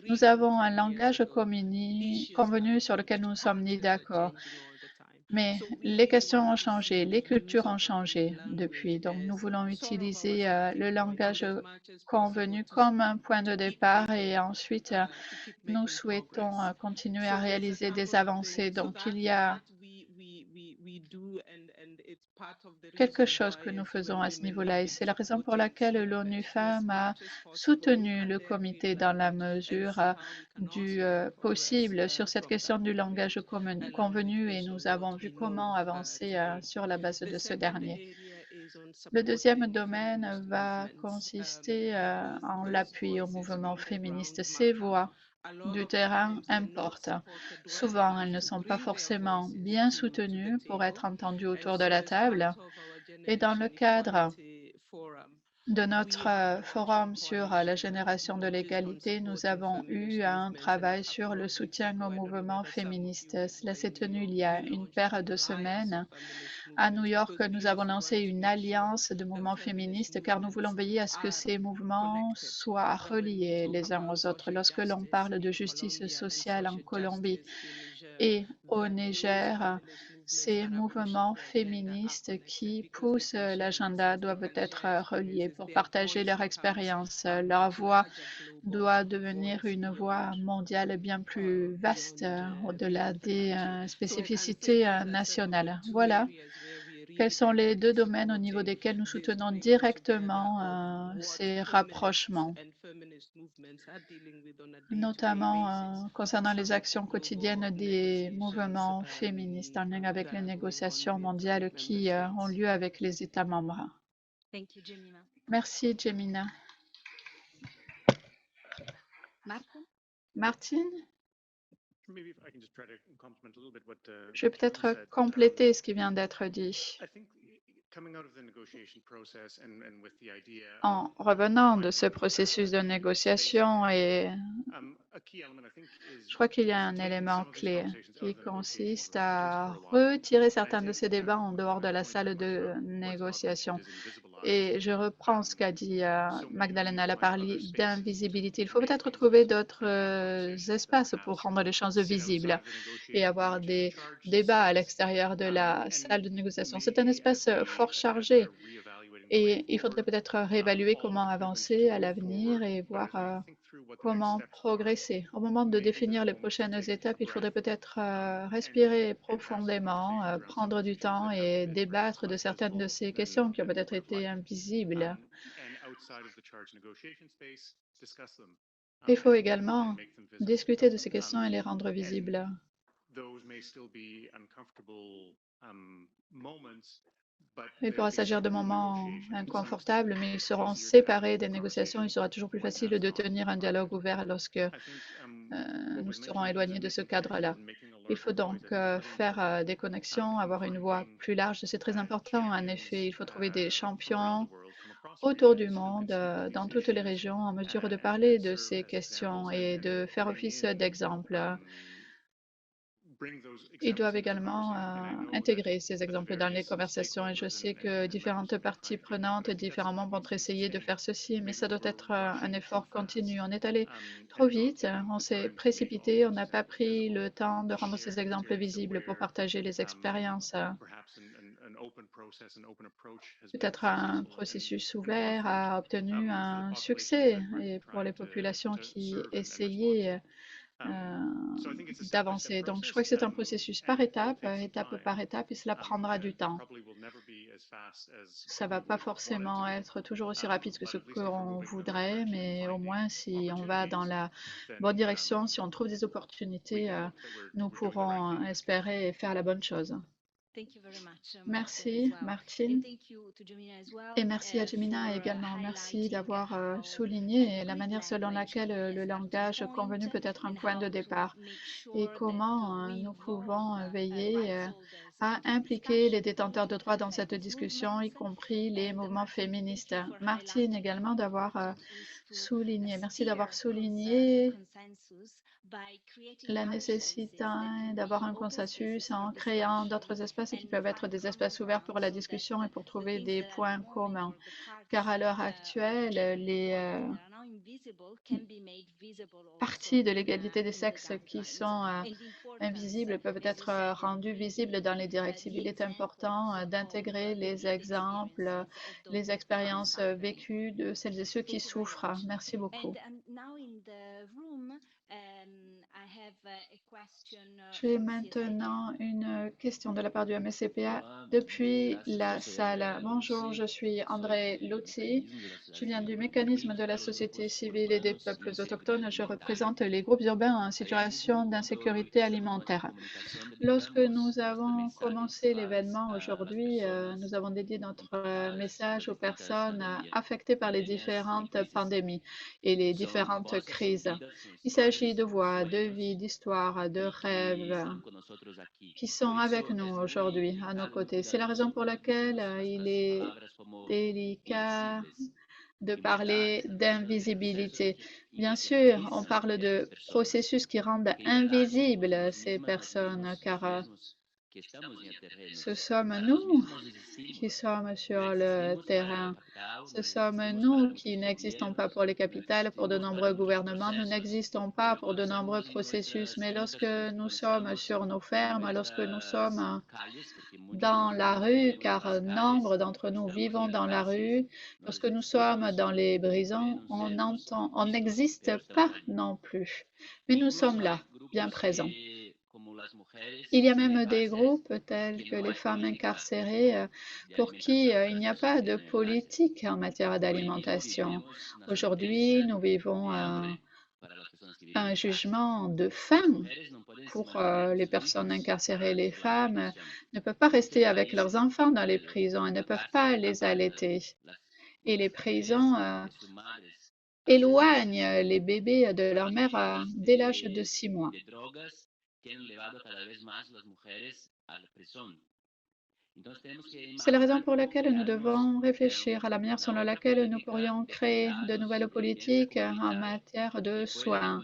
Nous avons un langage convenu sur lequel nous ne sommes ni d'accord. Mais les questions ont changé, les cultures ont changé depuis. Donc, nous voulons utiliser le langage convenu comme un point de départ et ensuite, nous souhaitons continuer à réaliser des avancées. Donc, il y a quelque chose que nous faisons à ce niveau-là et c'est la raison pour laquelle l'ONU Femmes a soutenu le comité dans la mesure du possible sur cette question du langage convenu et nous avons vu comment avancer sur la base de ce dernier. Le deuxième domaine va consister en l'appui au mouvement féministe. Ces voix du terrain importent. Souvent, elles ne sont pas forcément bien soutenues pour être entendues autour de la table. Et dans le cadre de notre forum sur la génération de l'égalité, nous avons eu un travail sur le soutien au mouvement féministe. Cela s'est tenu il y a une paire de semaines. À New York, nous avons lancé une alliance de mouvements féministes car nous voulons veiller à ce que ces mouvements soient reliés les uns aux autres. Lorsque l'on parle de justice sociale en Colombie et au Niger, ces mouvements féministes qui poussent l'agenda doivent être reliés pour partager leur expérience. Leur voix doit devenir une voix mondiale bien plus vaste au-delà des spécificités nationales. Voilà. Quels sont les deux domaines au niveau desquels nous soutenons directement ces rapprochements, notamment concernant les actions quotidiennes des mouvements féministes en lien avec les négociations mondiales qui ont lieu avec les États membres. Merci, Jemina. Martin? Je vais peut-être compléter ce qui vient d'être dit. En revenant de ce processus de négociation, et je crois qu'il y a un élément clé qui consiste à retirer certains de ces débats en dehors de la salle de négociation. Et je reprends ce qu'a dit Magdalena, elle a parlé d'invisibilité. Il faut peut-être trouver d'autres espaces pour rendre les choses visibles et avoir des débats à l'extérieur de la salle de négociation. C'est un espace fort chargé et il faudrait peut-être réévaluer comment avancer à l'avenir et voir comment progresser. Au moment de définir les prochaines étapes, il faudrait peut-être respirer profondément, prendre du temps et débattre de certaines de ces questions qui ont peut-être été invisibles. Il faut également discuter de ces questions et les rendre visibles. Il pourra s'agir de moments inconfortables, mais ils seront séparés des négociations. Il sera toujours plus facile de tenir un dialogue ouvert lorsque nous serons éloignés de ce cadre-là. Il faut donc faire des connexions, avoir une voix plus large. C'est très important, en effet. Il faut trouver des champions autour du monde, dans toutes les régions, en mesure de parler de ces questions et de faire office d'exemple. Ils doivent également intégrer ces exemples dans les conversations et je sais que différentes parties prenantes, différents membres ont essayé de faire ceci, mais ça doit être un effort continu. On est allé trop vite, on s'est précipité, on n'a pas pris le temps de rendre ces exemples visibles pour partager les expériences. Peut-être un processus ouvert a obtenu un succès et pour les populations qui essayaient d'avancer. Donc, je crois que c'est un processus par étape, par étape, et cela prendra du temps. Ça ne va pas forcément être toujours aussi rapide que ce qu'on voudrait, mais au moins, si on va dans la bonne direction, si on trouve des opportunités, nous pourrons espérer faire la bonne chose. Merci, Martine. Et merci à Jemina également. Merci d'avoir souligné la manière selon laquelle le langage convenu peut être un point de départ et comment nous pouvons veiller à impliquer les détenteurs de droits dans cette discussion, y compris les mouvements féministes. Martine également d'avoir souligné. Merci d'avoir souligné la nécessité d'avoir un consensus en créant d'autres espaces qui peuvent être des espaces ouverts pour la discussion et pour trouver des points communs. Car à l'heure actuelle, les parties de l'égalité des sexes qui sont invisibles peuvent être rendues visibles dans les directives. Il est important d'intégrer les exemples, les expériences vécues de celles et ceux qui souffrent. Merci beaucoup. J'ai maintenant une question de la part du MSCPA depuis la salle. Bonjour, je suis André Lutzi. Je viens du mécanisme de la société civile et des peuples autochtones. Je représente les groupes urbains en situation d'insécurité alimentaire. Lorsque nous avons commencé l'événement aujourd'hui, nous avons dédié notre message aux personnes affectées par les différentes pandémies et les différentes crises. Il s'agit de voix, de vie, d'histoires, de rêves qui sont avec nous aujourd'hui, à nos côtés. C'est la raison pour laquelle il est délicat de parler d'invisibilité. Bien sûr, on parle de processus qui rendent invisibles ces personnes, car ce sommes nous qui sommes sur le terrain. Ce sommes nous qui n'existons pas pour les capitales, pour de nombreux gouvernements. Nous n'existons pas pour de nombreux processus. Mais lorsque nous sommes sur nos fermes, lorsque nous sommes dans la rue, car nombre d'entre nous vivons dans la rue, lorsque nous sommes dans les prisons, on n'existe pas non plus. Mais nous sommes là, bien présents. Il y a même des groupes tels que les femmes incarcérées pour qui il n'y a pas de politique en matière d'alimentation. Aujourd'hui, nous vivons un jugement de faim pour les personnes incarcérées. Les femmes ne peuvent pas rester avec leurs enfants dans les prisons, elles ne peuvent pas les allaiter. Et les prisons éloignent les bébés de leur mère dès l'âge de 6 mois. C'est la raison pour laquelle nous devons réfléchir à la manière selon laquelle nous pourrions créer de nouvelles politiques en matière de soins,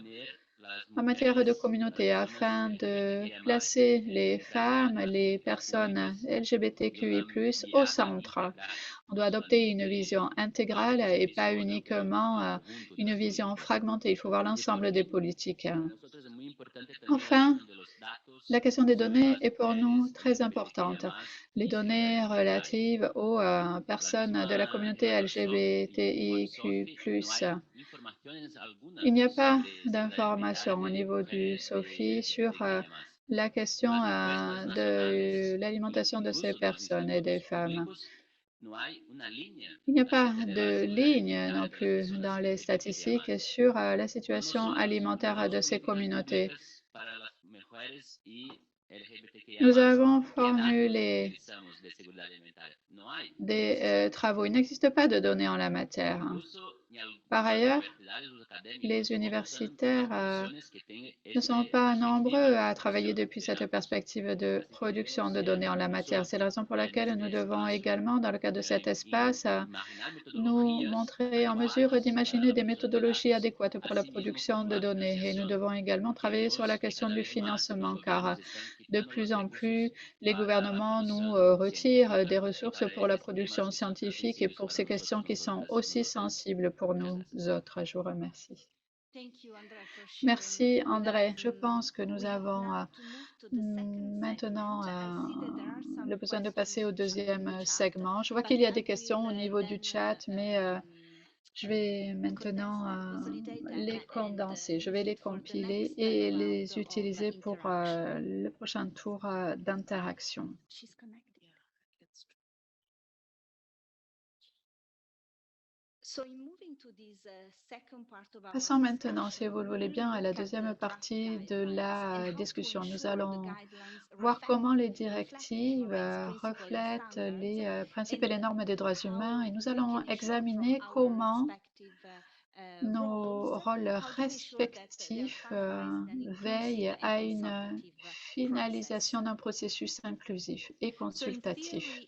en matière de communauté, afin de placer les femmes, les personnes LGBTQI+, au centre. On doit adopter une vision intégrale et pas uniquement une vision fragmentée. Il faut voir l'ensemble des politiques. Enfin, la question des données est pour nous très importante. Les données relatives aux personnes de la communauté LGBTIQ+. Il n'y a pas d'informations au niveau du SOFI sur la question de l'alimentation de ces personnes et des femmes. Il n'y a pas de ligne non plus dans les statistiques sur la situation alimentaire de ces communautés. Nous avons formulé des travaux. Il n'existe pas de données en la matière. Par ailleurs, les universitaires ne sont pas nombreux à travailler depuis cette perspective de production de données en la matière. C'est la raison pour laquelle nous devons également, dans le cadre de cet espace, nous montrer en mesure d'imaginer des méthodologies adéquates pour la production de données. Et nous devons également travailler sur la question du financement, car de plus en plus, les gouvernements nous retirent des ressources pour la production scientifique et pour ces questions qui sont aussi sensibles pour nous autres. Je vous remercie. Merci, André. Je pense que nous avons maintenant le besoin de passer au deuxième segment. Je vois qu'il y a des questions au niveau du chat, mais je vais maintenant les condenser. Je vais les compiler et les utiliser pour le prochain tour d'interaction. Passons maintenant, si vous le voulez bien, à la deuxième partie de la discussion. Nous allons voir comment les directives reflètent les principes et les normes des droits humains et nous allons examiner comment nos rôles respectifs veillent à une finalisation d'un processus inclusif et consultatif.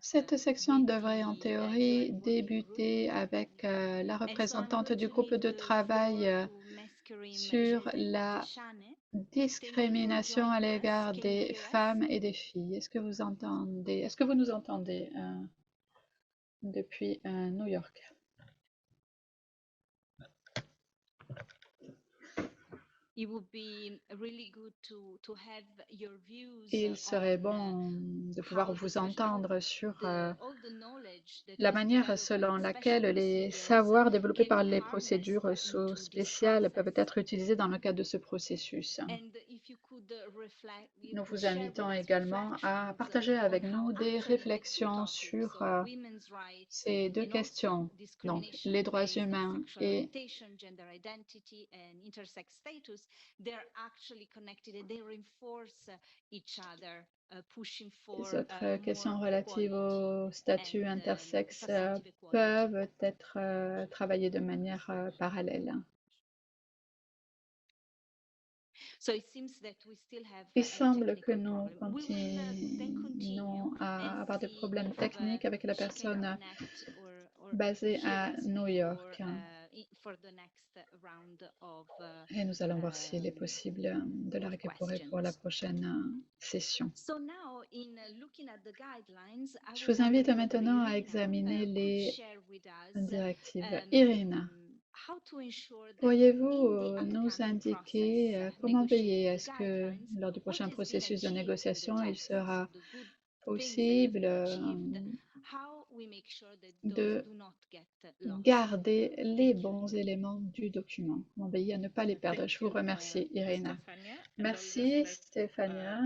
Cette section devrait en théorie débuter avec la représentante du groupe de travail sur la discrimination à l'égard des femmes et des filles. Est-ce que vous entendez? Est-ce que vous nous entendez depuis New York? Il serait bon de pouvoir vous entendre sur la manière selon laquelle les savoirs développés par les procédures spéciales peuvent être utilisés dans le cadre de ce processus. Nous vous invitons également à partager avec nous des réflexions sur ces deux questions, donc les droits humains et les autres questions relatives au statut intersexe peuvent être travaillées de manière parallèle. Il semble que nous continuons à avoir des problèmes techniques avec la personne basée à New York. Et nous allons voir s'il est possible de la récupérer pour la prochaine session. Je vous invite maintenant à examiner les directives. Irina, pourriez-vous nous indiquer comment veiller à ce que lors du prochain processus de négociation, il sera possible de garder les bons éléments du document? Comment veiller à ne pas les perdre? Je vous remercie, Irina. Merci, Stéphania.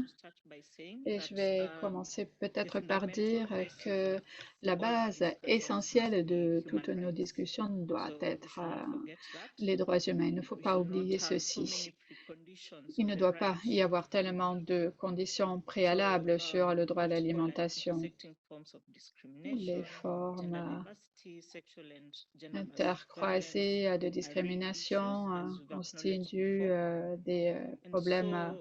Et je vais commencer peut-être par dire que la base essentielle de toutes nos discussions doit être les droits humains. Il ne faut pas oublier ceci. il ne doit pas y avoir tellement de conditions préalables sur le droit à l'alimentation. Les formes intercroisées de discrimination constituent des problèmes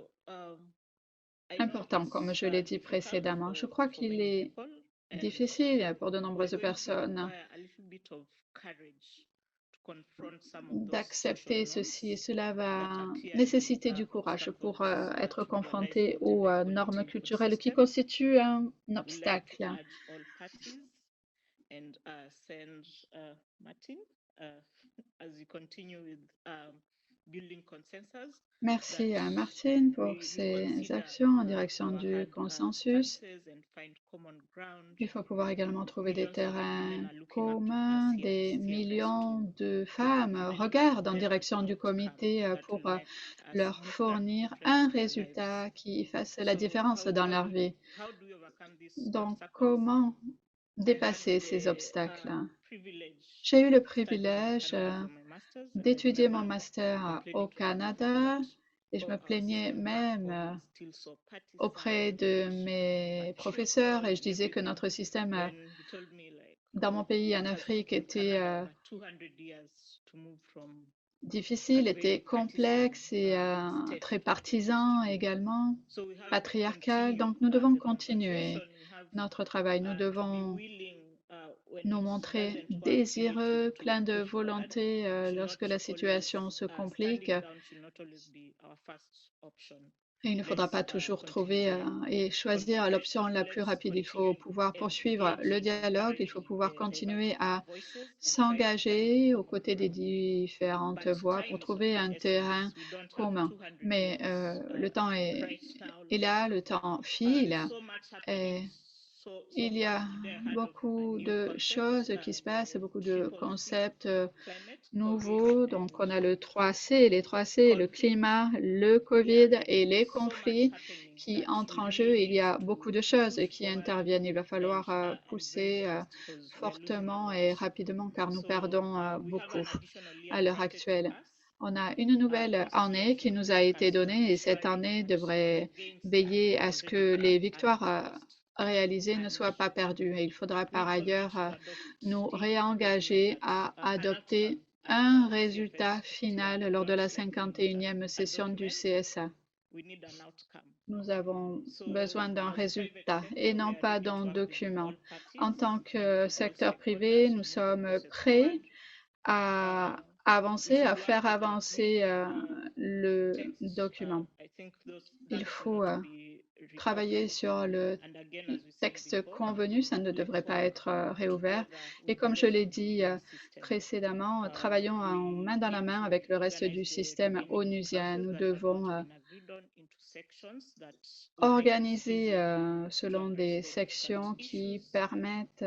importants, comme je l'ai dit précédemment. Je crois qu'il est difficile pour de nombreuses personnes d'accepter ceci et cela va nécessiter du courage pour être confronté aux normes culturelles qui constituent un obstacle. Merci à Martine pour ses actions en direction du consensus. Il faut pouvoir également trouver des terrains communs. Des millions de femmes regardent en direction du comité pour leur fournir un résultat qui fasse la différence dans leur vie. Donc, comment dépasser ces obstacles? J'ai eu le privilège d'étudier mon master au Canada et je me plaignais même auprès de mes professeurs et je disais que notre système dans mon pays en Afrique était difficile, était complexe et très partisan également, patriarcal. Donc nous devons continuer notre travail. Nous devons nous montrer désireux, pleins de volonté lorsque la situation se complique. Et il ne faudra pas toujours trouver et choisir l'option la plus rapide. Il faut pouvoir poursuivre le dialogue, il faut pouvoir continuer à s'engager aux côtés des différentes voix pour trouver un terrain commun. Mais le temps est là, le temps file et il y a beaucoup de choses qui se passent, beaucoup de concepts nouveaux. Donc, on a le 3C, les 3C, le climat, le Covid et les conflits qui entrent en jeu. Il y a beaucoup de choses qui interviennent. Il va falloir pousser fortement et rapidement car nous perdons beaucoup à l'heure actuelle. On a une nouvelle année qui nous a été donnée et cette année devrait veiller à ce que les victoires réalisées ne soient pas perdues. Et il faudra par ailleurs nous réengager à adopter un résultat final lors de la 51e session du CSA. Nous avons besoin d'un résultat et non pas d'un document. En tant que secteur privé, nous sommes prêts à avancer, à faire avancer le document. Il faut travailler sur le texte convenu, ça ne devrait pas être réouvert. Et comme je l'ai dit précédemment, travaillons en main dans la main avec le reste du système onusien. Nous devons organiser selon des sections qui permettent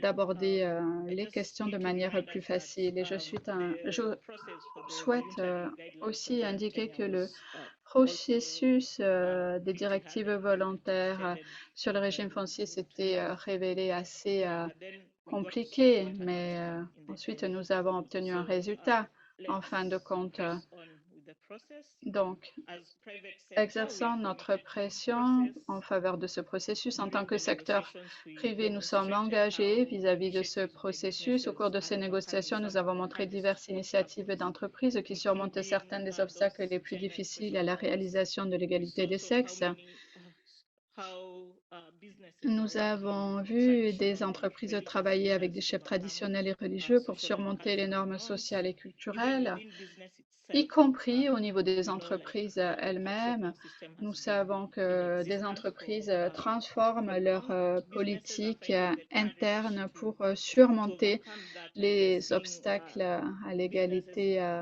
d'aborder les questions de manière plus facile. Et je souhaite aussi indiquer que le processus des directives volontaires sur le régime foncier s'était révélé assez compliqué, mais ensuite nous avons obtenu un résultat en fin de compte. Donc, exerçant notre pression en faveur de ce processus, en tant que secteur privé, nous sommes engagés vis-à-vis de ce processus. Au cours de ces négociations, nous avons montré diverses initiatives d'entreprises qui surmontent certains des obstacles les plus difficiles à la réalisation de l'égalité des sexes. Nous avons vu des entreprises travailler avec des chefs traditionnels et religieux pour surmonter les normes sociales et culturelles, y compris au niveau des entreprises elles-mêmes. Nous savons que des entreprises transforment leur politique interne pour surmonter les obstacles à l'égalité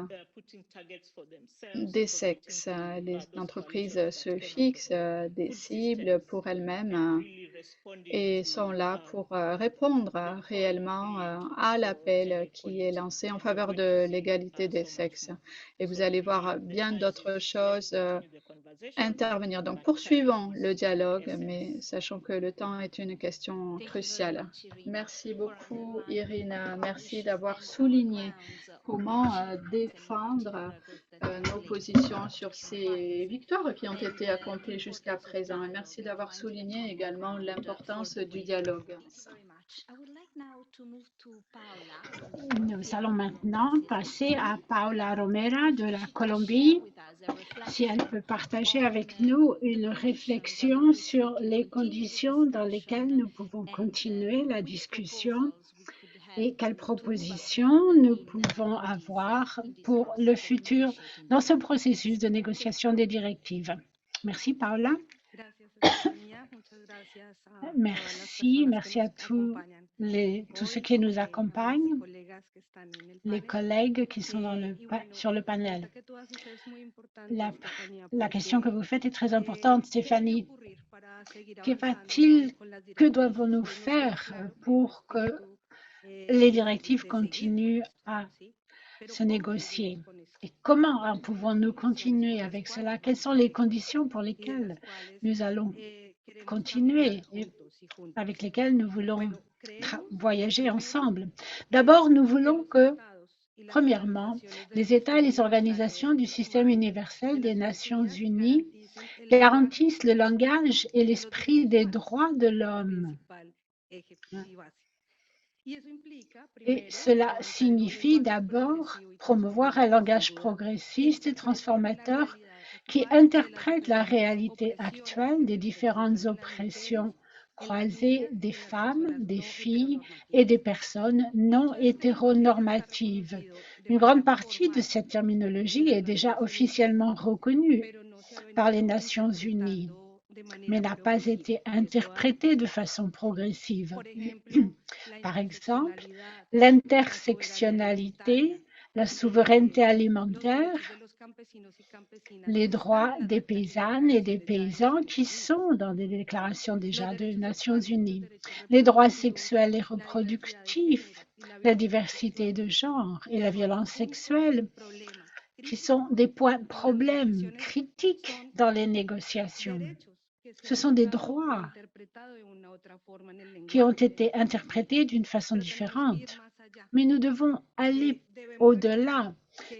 des sexes. Les entreprises se fixent des cibles pour elles-mêmes et sont là pour répondre réellement à l'appel qui est lancé en faveur de l'égalité des sexes. Et vous allez voir bien d'autres choses intervenir. Donc, poursuivons le dialogue, mais sachant que le temps est une question cruciale. Merci beaucoup, Irina. Merci d'avoir souligné comment défendre nos positions sur ces victoires qui ont été accomplies jusqu'à présent. Et merci d'avoir souligné également l'importance du dialogue. Nous allons maintenant passer à Paula Romera de la Colombie, si elle peut partager avec nous une réflexion sur les conditions dans lesquelles nous pouvons continuer la discussion et quelles propositions nous pouvons avoir pour le futur dans ce processus de négociation des directives. Merci, Paula. Merci à tous ceux qui nous accompagnent, les collègues qui sont sur le panel. La question que vous faites est très importante, Stéphanie. Que devons-nous faire pour que les directives continuent à se négocier? Et comment pouvons-nous continuer avec cela? Quelles sont les conditions pour lesquelles nous allons continuer et avec lesquelles nous voulons voyager ensemble? D'abord, nous voulons que, premièrement, les États et les organisations du système universel des Nations Unies garantissent le langage et l'esprit des droits de l'homme. Et cela signifie d'abord promouvoir un langage progressiste et transformateur qui interprète la réalité actuelle des différentes oppressions croisées des femmes, des filles et des personnes non hétéronormatives. Une grande partie de cette terminologie est déjà officiellement reconnue par les Nations Unies, mais n'a pas été interprétée de façon progressive. Par exemple, l'intersectionnalité, la souveraineté alimentaire, les droits des paysannes et des paysans qui sont dans des déclarations déjà des Nations Unies, les droits sexuels et reproductifs, la diversité de genre et la violence sexuelle, qui sont des problèmes critiques dans les négociations. Ce sont des droits qui ont été interprétés d'une façon différente. Mais nous devons aller au-delà.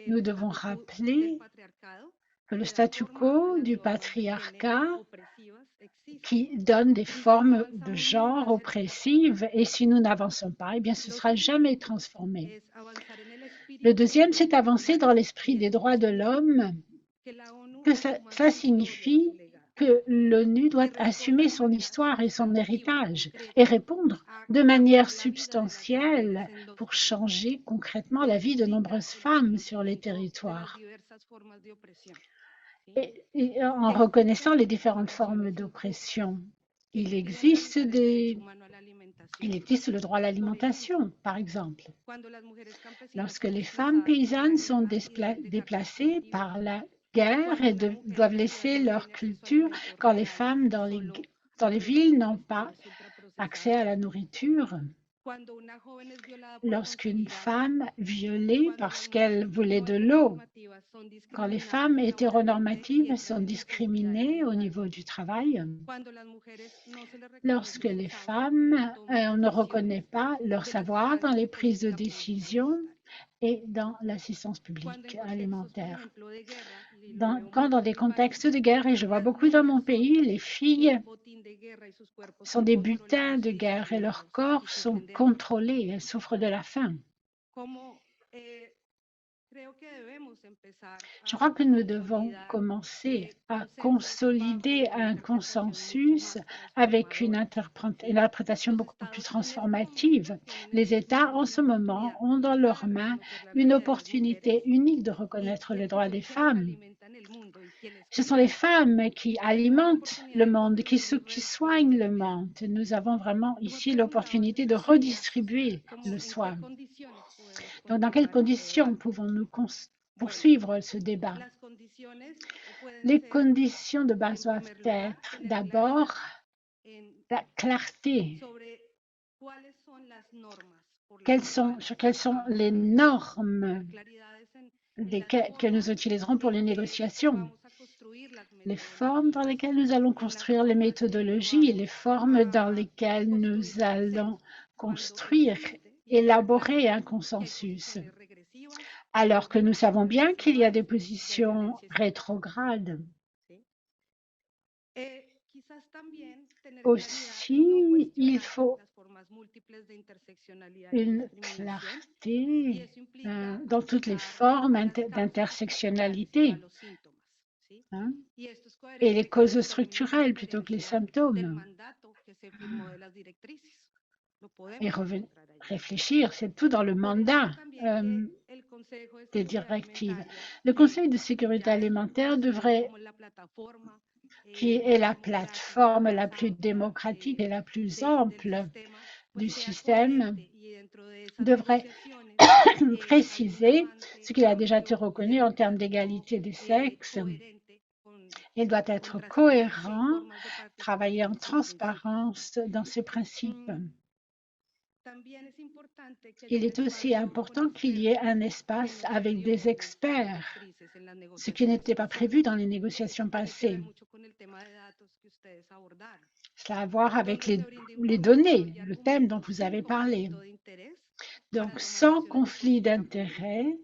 Nous devons rappeler que le statu quo du patriarcat qui donne des formes de genre oppressives, et si nous n'avançons pas, eh bien, ce ne sera jamais transformé. Le deuxième, c'est avancer dans l'esprit des droits de l'homme, que ça signifie que l'ONU doit assumer son histoire et son héritage et répondre de manière substantielle pour changer concrètement la vie de nombreuses femmes sur les territoires. Et en reconnaissant les différentes formes d'oppression, il existe le droit à l'alimentation, par exemple. Lorsque les femmes paysannes sont déplacées par la guerre et doivent laisser leur culture, quand les femmes dans les villes n'ont pas accès à la nourriture, lorsqu'une femme violée parce qu'elle voulait de l'eau, quand les femmes hétéronormatives sont discriminées au niveau du travail, lorsque les femmes, on ne reconnaît pas leur savoir dans les prises de décision et dans l'assistance publique alimentaire. Quand dans des contextes de guerre, et je vois beaucoup dans mon pays, les filles sont des butins de guerre et leurs corps sont contrôlés, elles souffrent de la faim. Je crois que nous devons commencer à consolider un consensus avec une interprétation beaucoup plus transformative. Les États, en ce moment, ont dans leurs mains une opportunité unique de reconnaître les droits des femmes. Ce sont les femmes qui alimentent le monde, qui soignent le monde. Nous avons vraiment ici l'opportunité de redistribuer le soin. Donc, dans quelles conditions pouvons-nous poursuivre ce débat? Les conditions de base doivent être d'abord la clarté. Quelles sont les normes que nous utiliserons pour les négociations? Les formes dans lesquelles nous allons construire les méthodologies, les formes dans lesquelles nous allons élaborer un consensus. alors que nous savons bien qu'il y a des positions rétrogrades. Aussi, il faut une clarté dans toutes les formes d'intersectionnalité, hein, et les causes structurelles plutôt que les symptômes. Et réfléchir, c'est tout dans le mandat des directives. Le Conseil de sécurité alimentaire devrait, qui est la plateforme la plus démocratique et la plus ample du système, devrait préciser ce qui a déjà été reconnu en termes d'égalité des sexes. Il doit être cohérent, travailler en transparence dans ses principes. Il est aussi important qu'il y ait un espace avec des experts, ce qui n'était pas prévu dans les négociations passées. Cela a à voir avec les données, le thème dont vous avez parlé. Donc, sans conflit d'intérêts,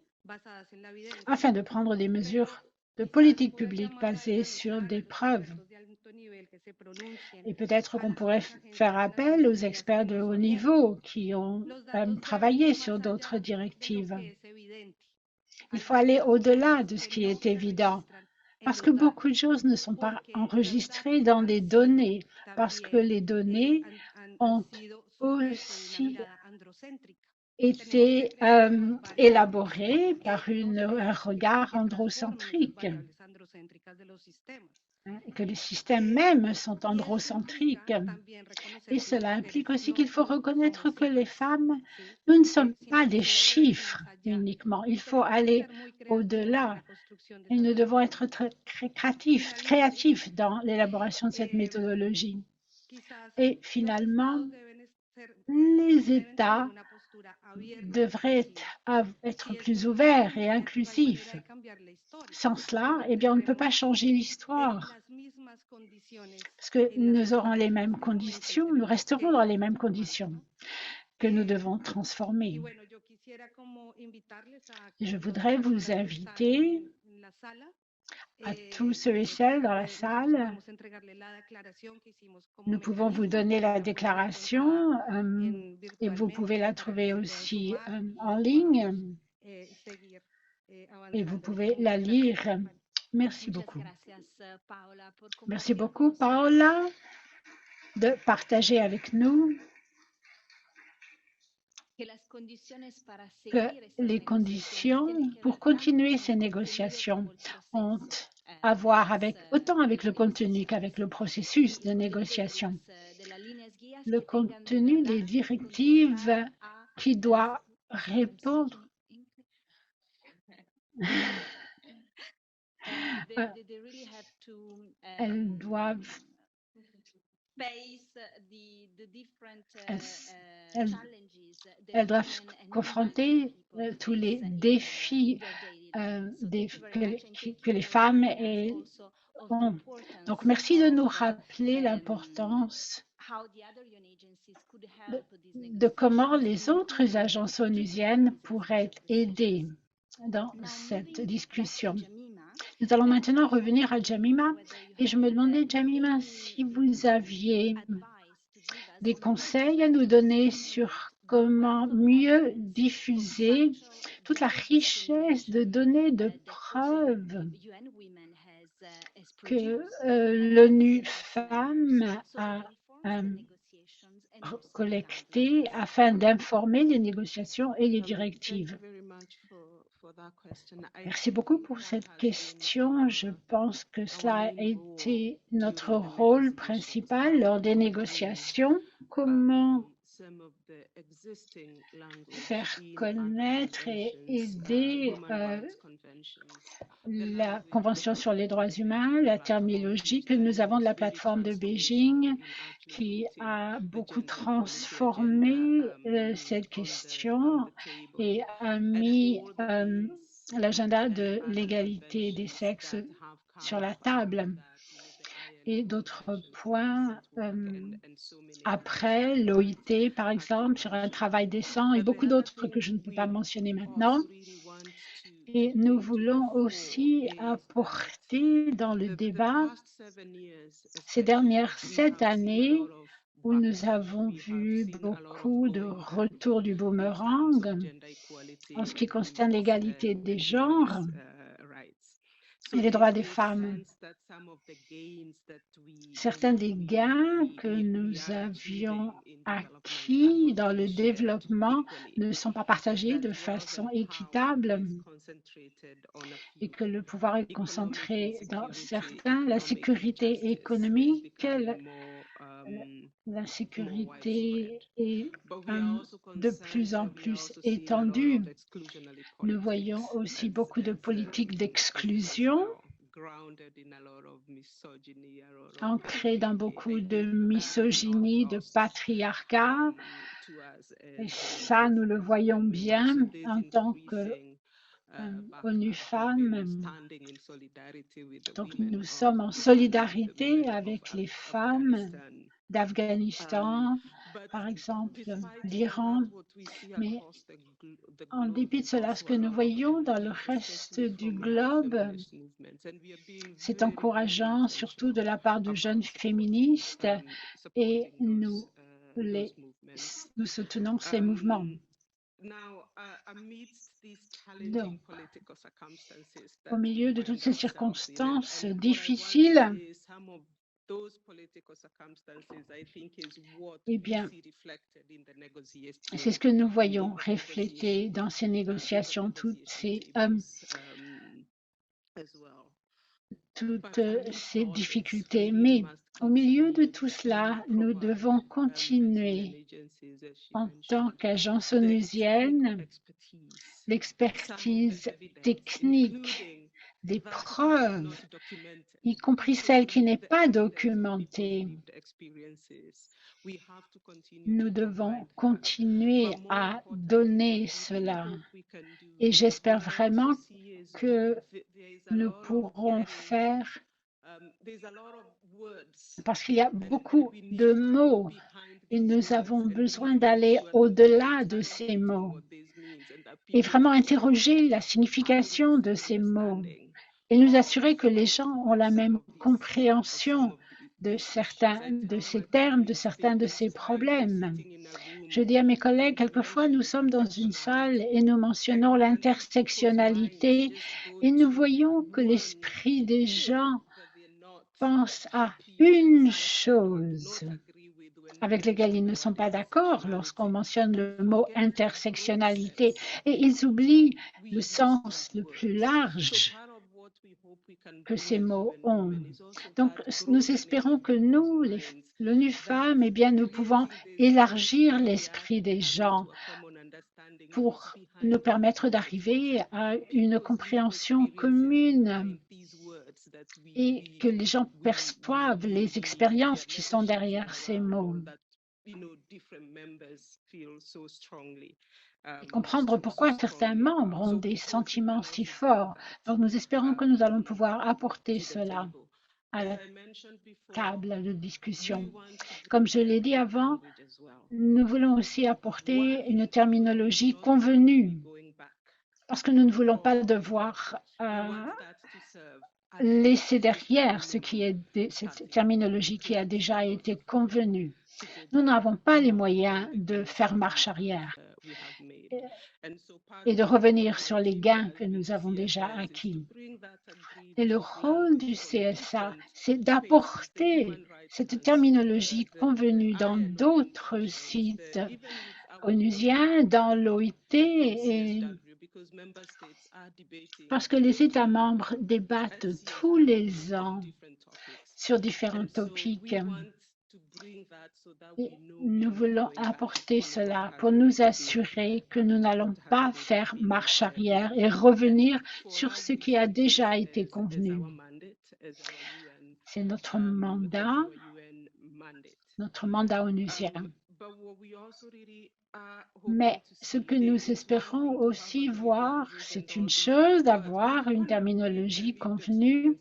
afin de prendre des mesures de politique publique basées sur des preuves. Et peut-être qu'on pourrait faire appel aux experts de haut niveau qui ont travaillé sur d'autres directives. Il faut aller au-delà de ce qui est évident, parce que beaucoup de choses ne sont pas enregistrées dans des données, parce que les données ont aussi été élaborées par un regard androcentrique, et que les systèmes mêmes sont androcentriques. Et cela implique aussi qu'il faut reconnaître que les femmes, nous ne sommes pas des chiffres uniquement. Il faut aller au-delà. Et nous devons être très créatifs dans l'élaboration de cette méthodologie. Et finalement, les États devraient être plus ouverts et inclusifs. Sans cela, eh bien, on ne peut pas changer l'histoire. Parce que nous aurons les mêmes conditions, nous resterons dans les mêmes conditions que nous devons transformer. Je voudrais vous inviter à tous ceux et celles dans la salle. Nous pouvons vous donner la déclaration et vous pouvez la trouver aussi en ligne et vous pouvez la lire. Merci beaucoup. Merci beaucoup, Paola, de partager avec nous que les conditions pour continuer ces négociations ont à voir autant avec le contenu qu'avec le processus de négociation. Le contenu des directives qui doit répondre elles doivent confronter tous les défis que les femmes ont. Donc, merci de nous rappeler l'importance de comment les autres agences onusiennes pourraient aider dans cette discussion. Nous allons maintenant revenir à Jamima et je me demandais, Jamima, si vous aviez des conseils à nous donner sur comment mieux diffuser toute la richesse de données, de preuves que l'ONU Femmes a collectées afin d'informer les négociations et les directives. Merci beaucoup pour cette question. Je pense que cela a été notre rôle principal lors des négociations. Comment faire connaître et aider la Convention sur les droits humains, la terminologie que nous avons de la plateforme de Beijing qui a beaucoup transformé cette question et a mis l'agenda de l'égalité des sexes sur la table. Et d'autres points, après l'OIT, par exemple, sur un travail décent et beaucoup d'autres que je ne peux pas mentionner maintenant. Et nous voulons aussi apporter dans le débat ces dernières 7 années où nous avons vu beaucoup de retours du boomerang en ce qui concerne l'égalité des genres et les droits des femmes. Certains des gains que nous avions acquis dans le développement ne sont pas partagés de façon équitable et que le pouvoir est concentré dans certains. La sécurité économique, la sécurité est de plus en plus étendue. Nous voyons aussi beaucoup de politiques d'exclusion ancrées dans beaucoup de misogynie, de patriarcat. Et ça, nous le voyons bien en tant que ONU Femmes. Donc, nous sommes en solidarité avec les femmes d'Afghanistan, par exemple, l'Iran. Mais en dépit de cela, ce que nous voyons dans le reste du globe, c'est encourageant, surtout de la part de jeunes féministes, et nous soutenons ces mouvements. Donc, au milieu de toutes ces circonstances difficiles, eh bien, c'est ce que nous voyons reflété dans ces négociations, toutes ces difficultés. Mais au milieu de tout cela, nous devons continuer en tant qu'agence onusienne l'expertise technique, des preuves, y compris celle qui n'est pas documentée. Nous devons continuer à donner cela. Et j'espère vraiment que nous pourrons faire, parce qu'il y a beaucoup de mots et nous avons besoin d'aller au-delà de ces mots et vraiment interroger la signification de ces mots et nous assurer que les gens ont la même compréhension de certains de ces termes, de certains de ces problèmes. Je dis à mes collègues, quelquefois nous sommes dans une salle et nous mentionnons l'intersectionnalité et nous voyons que l'esprit des gens pense à une chose avec laquelle ils ne sont pas d'accord lorsqu'on mentionne le mot intersectionnalité et ils oublient le sens le plus large que ces mots ont. Donc, nous espérons que nous, l'ONU Femmes, eh bien, nous pouvons élargir l'esprit des gens pour nous permettre d'arriver à une compréhension commune et que les gens perçoivent les expériences qui sont derrière ces mots. Et comprendre pourquoi certains membres ont des sentiments si forts. Donc, nous espérons que nous allons pouvoir apporter cela à la table de discussion. Comme je l'ai dit avant, nous voulons aussi apporter une terminologie convenue parce que nous ne voulons pas devoir laisser derrière cette terminologie qui a déjà été convenue. Nous n'avons pas les moyens de faire marche arrière et de revenir sur les gains que nous avons déjà acquis. Et le rôle du CSA, c'est d'apporter cette terminologie convenue dans d'autres sites onusiens, dans l'OIT, parce que les États membres débattent tous les ans sur différents topics. Et nous voulons apporter cela pour nous assurer que nous n'allons pas faire marche arrière et revenir sur ce qui a déjà été convenu. C'est notre mandat onusien. Mais ce que nous espérons aussi voir, c'est une chose d'avoir une terminologie convenue,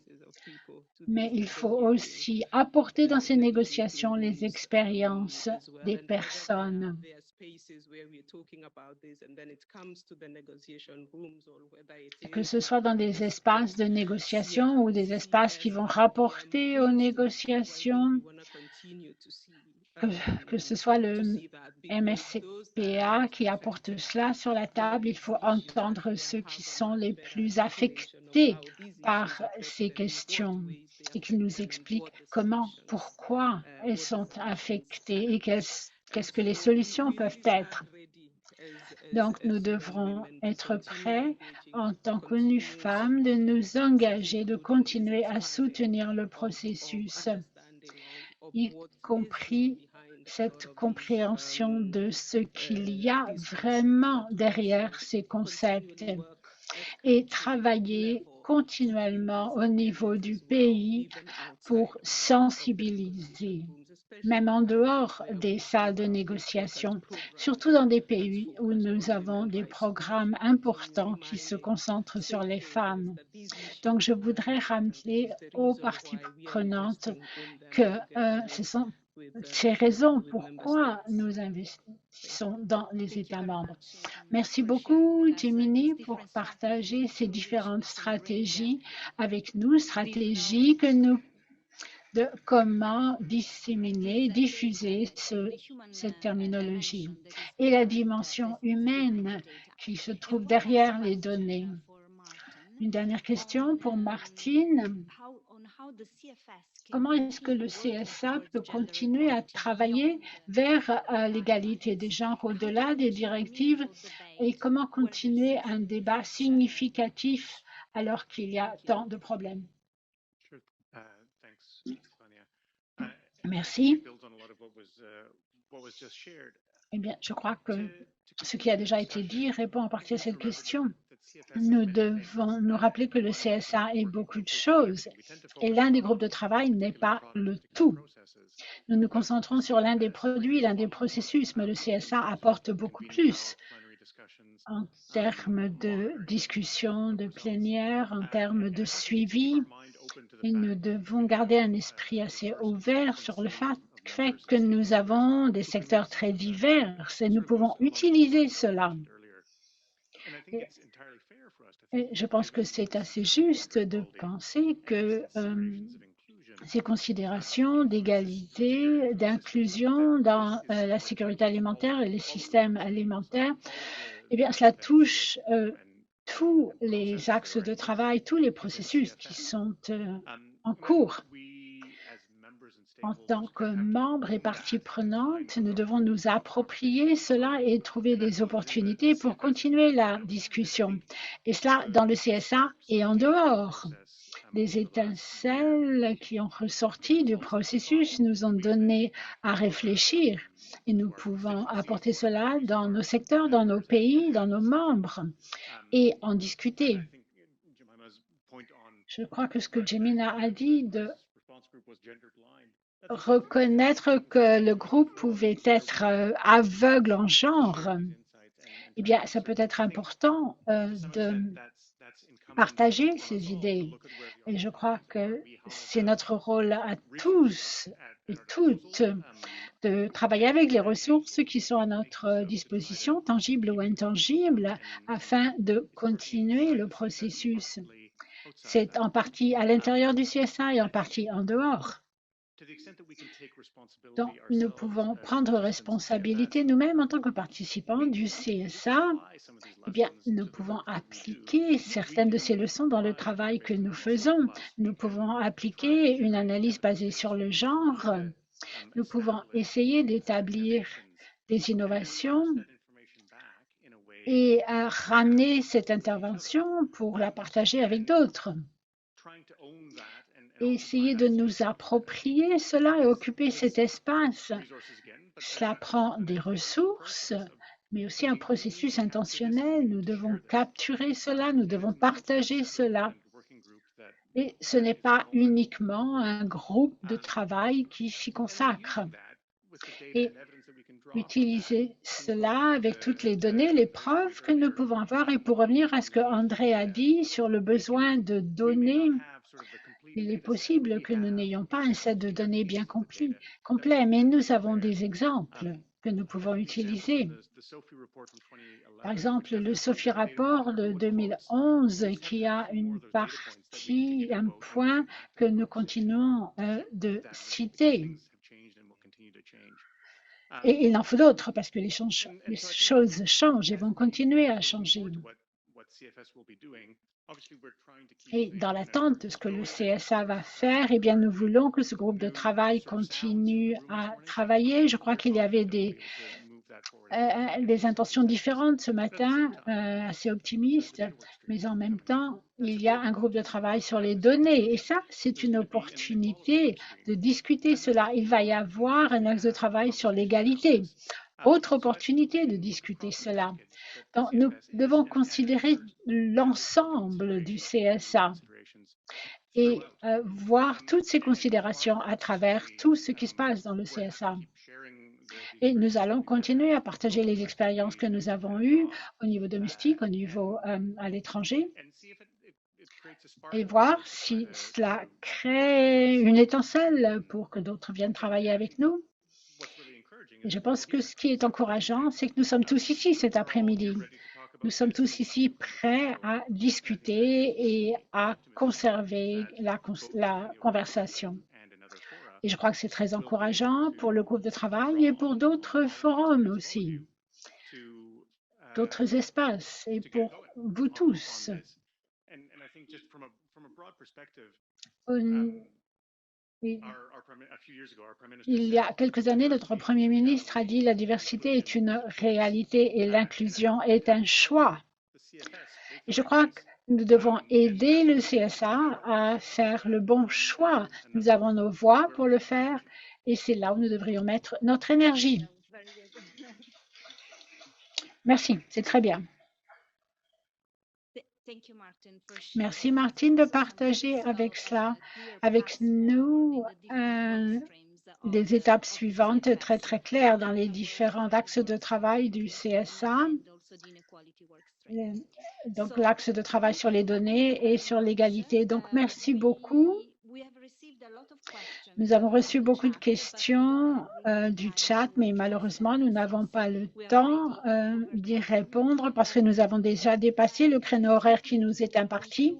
mais il faut aussi apporter dans ces négociations les expériences des personnes. que ce soit dans des espaces de négociation ou des espaces qui vont rapporter aux négociations, que ce soit le MSCPA qui apporte cela sur la table, il faut entendre ceux qui sont les plus affectés par ces questions et qu'ils nous expliquent comment, pourquoi elles sont affectées et qu'est-ce que les solutions peuvent être. Donc, nous devrons être prêts, en tant qu'ONU Femmes, de nous engager, de continuer à soutenir le processus, y compris cette compréhension de ce qu'il y a vraiment derrière ces concepts et travailler continuellement au niveau du pays pour sensibiliser, même en dehors des salles de négociation, surtout dans des pays où nous avons des programmes importants qui se concentrent sur les femmes. Donc, je voudrais rappeler aux parties prenantes que ce sont ces raisons pourquoi nous investissons dans les États membres. Merci beaucoup, Jiminy, pour partager ces différentes stratégies avec nous, stratégies de comment disséminer, diffuser cette terminologie et la dimension humaine qui se trouve derrière les données. Une dernière question pour Martine. Comment est-ce que le CSA peut continuer à travailler vers l'égalité des genres au-delà des directives et comment continuer un débat significatif alors qu'il y a tant de problèmes? Merci. Eh bien, je crois que ce qui a déjà été dit répond en partie à cette question. Nous devons nous rappeler que le CSA est beaucoup de choses et l'un des groupes de travail n'est pas le tout. Nous nous concentrons sur l'un des produits, l'un des processus, mais le CSA apporte beaucoup plus en termes de discussion, de plénière, en termes de suivi. Et nous devons garder un esprit assez ouvert sur le fait que nous avons des secteurs très divers et nous pouvons utiliser cela. Et je pense que c'est assez juste de penser que ces considérations d'égalité, d'inclusion dans la sécurité alimentaire et les systèmes alimentaires, eh bien, cela touche tous les axes de travail, tous les processus qui sont en cours. En tant que membres et parties prenantes, nous devons nous approprier cela et trouver des opportunités pour continuer la discussion. Et cela dans le CSA et en dehors. Les étincelles qui ont ressorti du processus nous ont donné à réfléchir et nous pouvons apporter cela dans nos secteurs, dans nos pays, dans nos membres et en discuter. Je crois que ce que Jemina a dit de reconnaître que le groupe pouvait être aveugle en genre, eh bien, ça peut être important de partager ces idées. Et je crois que c'est notre rôle à tous et toutes de travailler avec les ressources qui sont à notre disposition, tangibles ou intangibles, afin de continuer le processus. C'est en partie à l'intérieur du CSA et en partie en dehors. Donc, nous pouvons prendre responsabilité nous-mêmes en tant que participants du CSA. Eh bien, nous pouvons appliquer certaines de ces leçons dans le travail que nous faisons. Nous pouvons appliquer une analyse basée sur le genre. Nous pouvons essayer d'établir des innovations et à ramener cette intervention pour la partager avec d'autres. Et essayer de nous approprier cela et occuper cet espace. Cela prend des ressources, mais aussi un processus intentionnel. Nous devons capturer cela, nous devons partager cela. Et ce n'est pas uniquement un groupe de travail qui s'y consacre. Et utiliser cela avec toutes les données, les preuves que nous pouvons avoir. Et pour revenir à ce que André a dit sur le besoin de données, il est possible que nous n'ayons pas un set de données bien complet, mais nous avons des exemples que nous pouvons utiliser. Par exemple, le SOFI rapport de 2011 qui a une partie, un point que nous continuons de citer. Et il en faut d'autres parce que les choses changent et vont continuer à changer. Et dans l'attente de ce que le CSA va faire, eh bien, nous voulons que ce groupe de travail continue à travailler. Je crois qu'il y avait des intentions différentes ce matin, assez optimistes, mais en même temps, il y a un groupe de travail sur les données. Et ça, c'est une opportunité de discuter cela. Il va y avoir un axe de travail sur l'égalité. Autre opportunité de discuter cela. Donc, nous devons considérer l'ensemble du CSA et voir toutes ces considérations à travers tout ce qui se passe dans le CSA. Et nous allons continuer à partager les expériences que nous avons eues au niveau domestique, au niveau à l'étranger, et voir si cela crée une étincelle pour que d'autres viennent travailler avec nous. Et je pense que ce qui est encourageant, c'est que nous sommes tous ici cet après-midi. Nous sommes tous ici prêts à discuter et à conserver la conversation. Et je crois que c'est très encourageant pour le groupe de travail et pour d'autres forums aussi, d'autres espaces et pour vous tous. Il y a quelques années, notre Premier ministre a dit « La diversité est une réalité et l'inclusion est un choix ». Et je crois que nous devons aider le CSA à faire le bon choix. Nous avons nos voix pour le faire et c'est là où nous devrions mettre notre énergie. Merci, c'est très bien. Merci Martine de partager avec nous des étapes suivantes très claires dans les différents axes de travail du CSA. Donc l'axe de travail sur les données et sur l'égalité. Donc merci beaucoup. Nous avons reçu beaucoup de questions du chat, mais malheureusement, nous n'avons pas le temps d'y répondre parce que nous avons déjà dépassé le créneau horaire qui nous est imparti.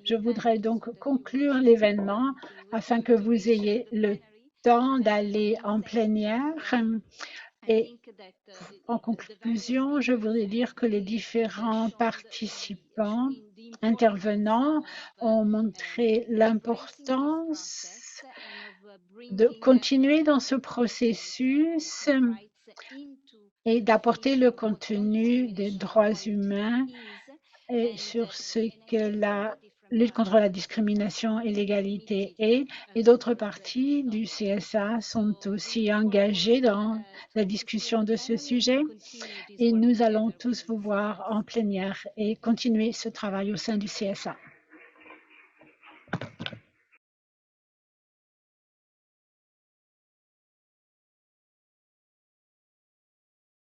Je voudrais donc conclure l'événement afin que vous ayez le temps d'aller en plénière. Et en conclusion, je voudrais dire que les différents participants intervenants ont montré l'importance de continuer dans ce processus et d'apporter le contenu des droits humains et sur ce que la lutte contre la discrimination et l'égalité est. Et d'autres parties du CSA sont aussi engagées dans la discussion de ce sujet. Et nous allons tous vous voir en plénière et continuer ce travail au sein du CSA.